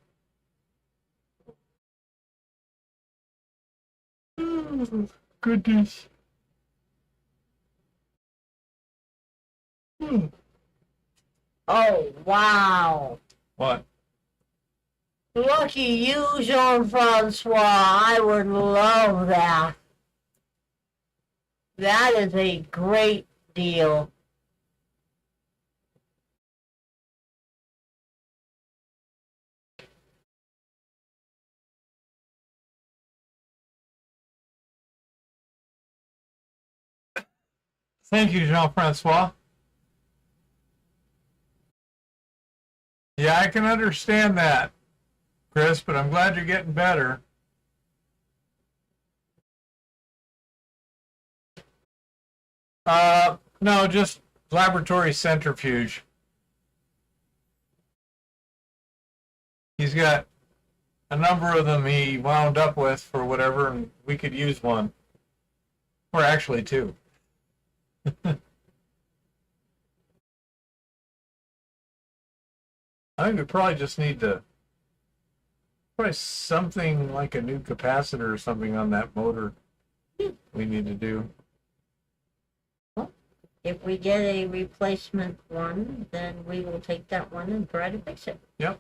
Speaker 3: Oh, goodness.
Speaker 1: Oh, wow.
Speaker 3: What?
Speaker 1: Lucky you, Jean-Francois. I would love that. That is a great deal.
Speaker 3: Thank you, Jean-Francois. Yeah, I can understand that. Chris, but I'm glad you're getting better. No, just laboratory centrifuge. He's got a number of them he wound up with for whatever, and we could use one. Or actually two. I think we probably just need to probably something like a new capacitor or something on that motor we need to do.
Speaker 1: If we get a replacement one, then we will take that one and try to fix it.
Speaker 3: Yep.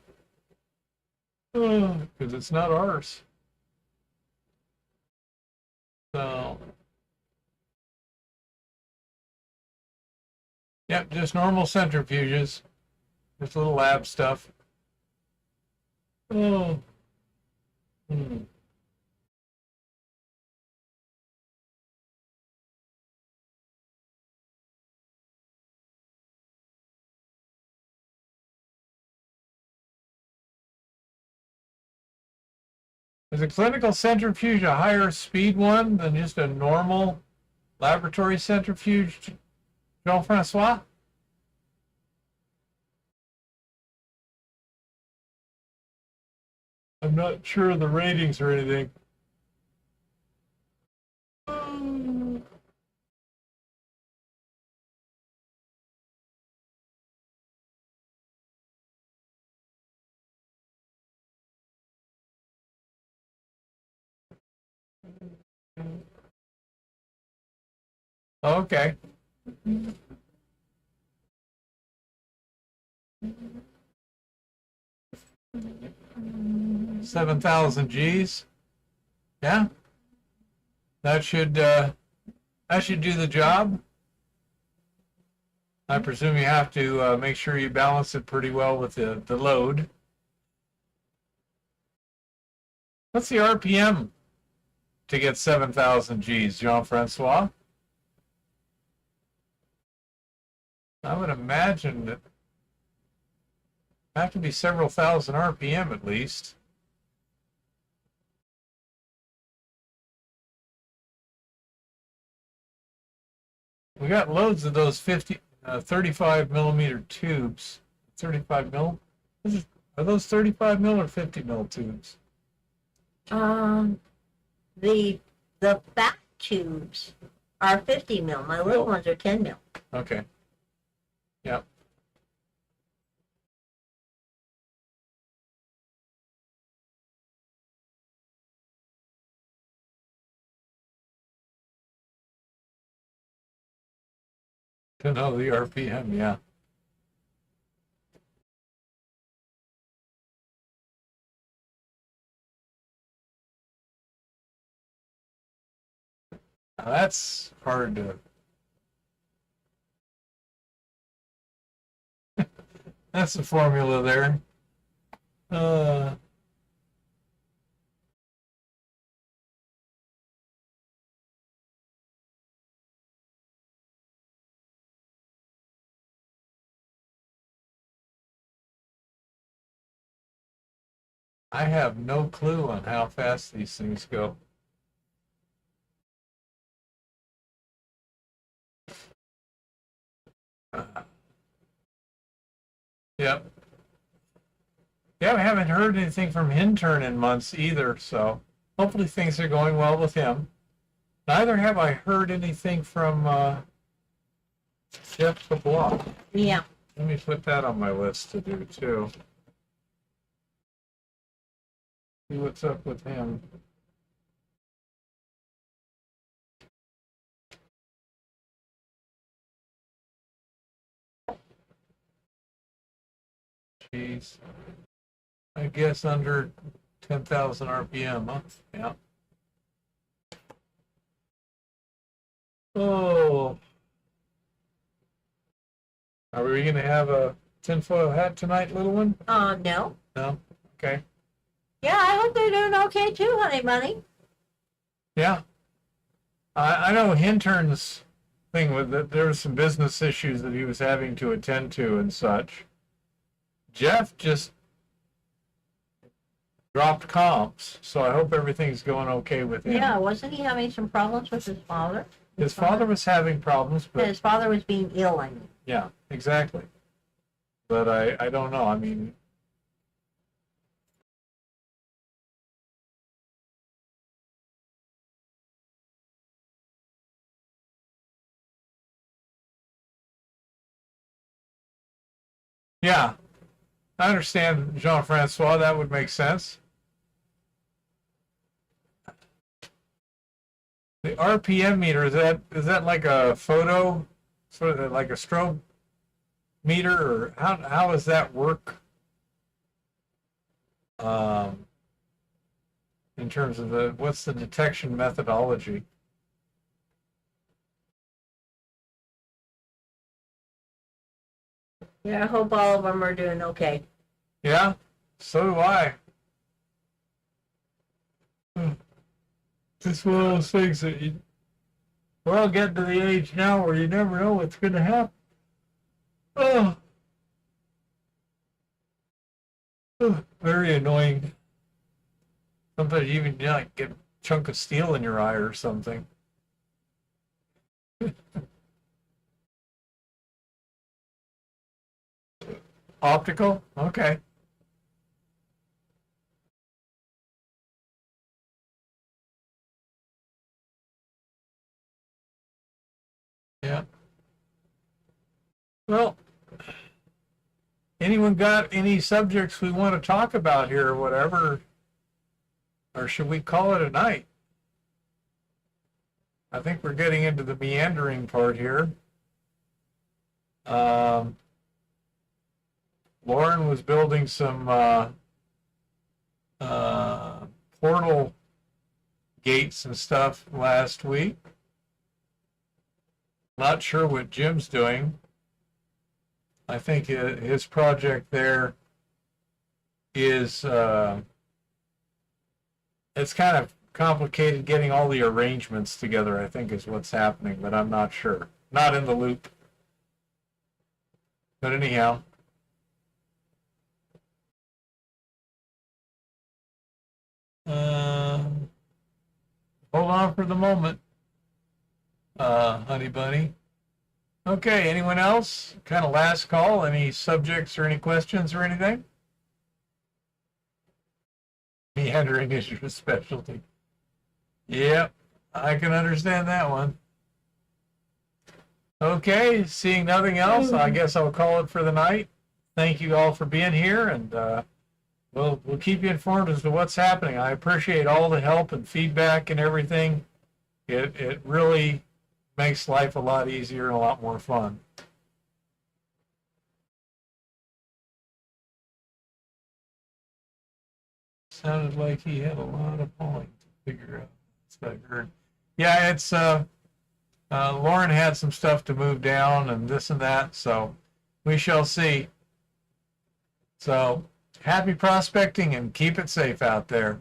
Speaker 3: Because it's not ours. So, yep, just normal centrifuges. Just little lab stuff. Oh. Is a clinical centrifuge a higher speed one than just a normal laboratory centrifuge, Jean-Francois? I'm not sure of the ratings or anything. Okay. 7,000 Gs. Yeah. That should do the job. I presume you have to make sure you balance it pretty well with the load. What's the RPM to get 7,000 Gs, Jean-Francois? I would imagine that have to be several thousand RPM at least. We got loads of those 35 millimeter tubes. 35 mil? Are those 35 mil or 50 mil tubes?
Speaker 1: The back tubes are 50 mil. My little ones are 10 mil.
Speaker 3: Okay. Yep. To know the RPM, yeah. Now that's hard to. That's the formula there. I have no clue on how fast these things go. Yep. Yeah, we haven't heard anything from Hintern in months either, so hopefully things are going well with him. Neither have I heard anything from Jeff LeBlanc.
Speaker 1: Yeah.
Speaker 3: Let me put that on my list to do too. See what's up with him. Jeez. I guess under 10,000 RPM, huh? Yeah. Oh. Are we going to have a tinfoil hat tonight, little one?
Speaker 1: No.
Speaker 3: No? Okay.
Speaker 1: Yeah, I hope they're doing okay too, honey bunny.
Speaker 3: Yeah. I know Hintern's thing with that there were some business issues that he was having to attend to and such. Jeff just dropped comps, so I hope everything's going okay with him.
Speaker 1: Yeah, wasn't he having some problems with his father?
Speaker 3: His father was having problems, but
Speaker 1: His father was being ill, I mean.
Speaker 3: yeah, exactly. But I don't know. I mean, yeah, I understand, Jean-Francois. That would make sense. The RPM meter, is that like a photo, sort of like a strobe meter, or how does that work? In terms of what's the detection methodology?
Speaker 1: Yeah, I hope all of them are doing okay.
Speaker 3: Yeah, so do I. It's one of those things that we're all getting to the age now where you never know what's going to happen. Oh, very annoying. Sometimes you even like get a chunk of steel in your eye or something. Optical? Okay. Yeah. Well, anyone got any subjects we want to talk about here or whatever? Or should we call it a night? I think we're getting into the meandering part here. Lauren was building some portal gates and stuff last week. Not sure what Jim's doing. I think his project there is it's kind of complicated getting all the arrangements together, I think is what's happening, but I'm not sure. Not in the loop. But anyhow. Hold on for the moment, honey bunny. Okay, anyone else? Kind of last call. Any subjects or any questions or anything? Meandering is your specialty. Yep, I can understand that one. Okay, seeing nothing else, I guess I'll call it for the night. Thank you all for being here, and we'll keep you informed as to what's happening. I appreciate all the help and feedback and everything. It really makes life a lot easier and a lot more fun. Sounded like he had a lot of pulling to figure out. That's what I heard. Yeah, it's Lauren had some stuff to move down and this and that, so we shall see. So happy prospecting and keep it safe out there.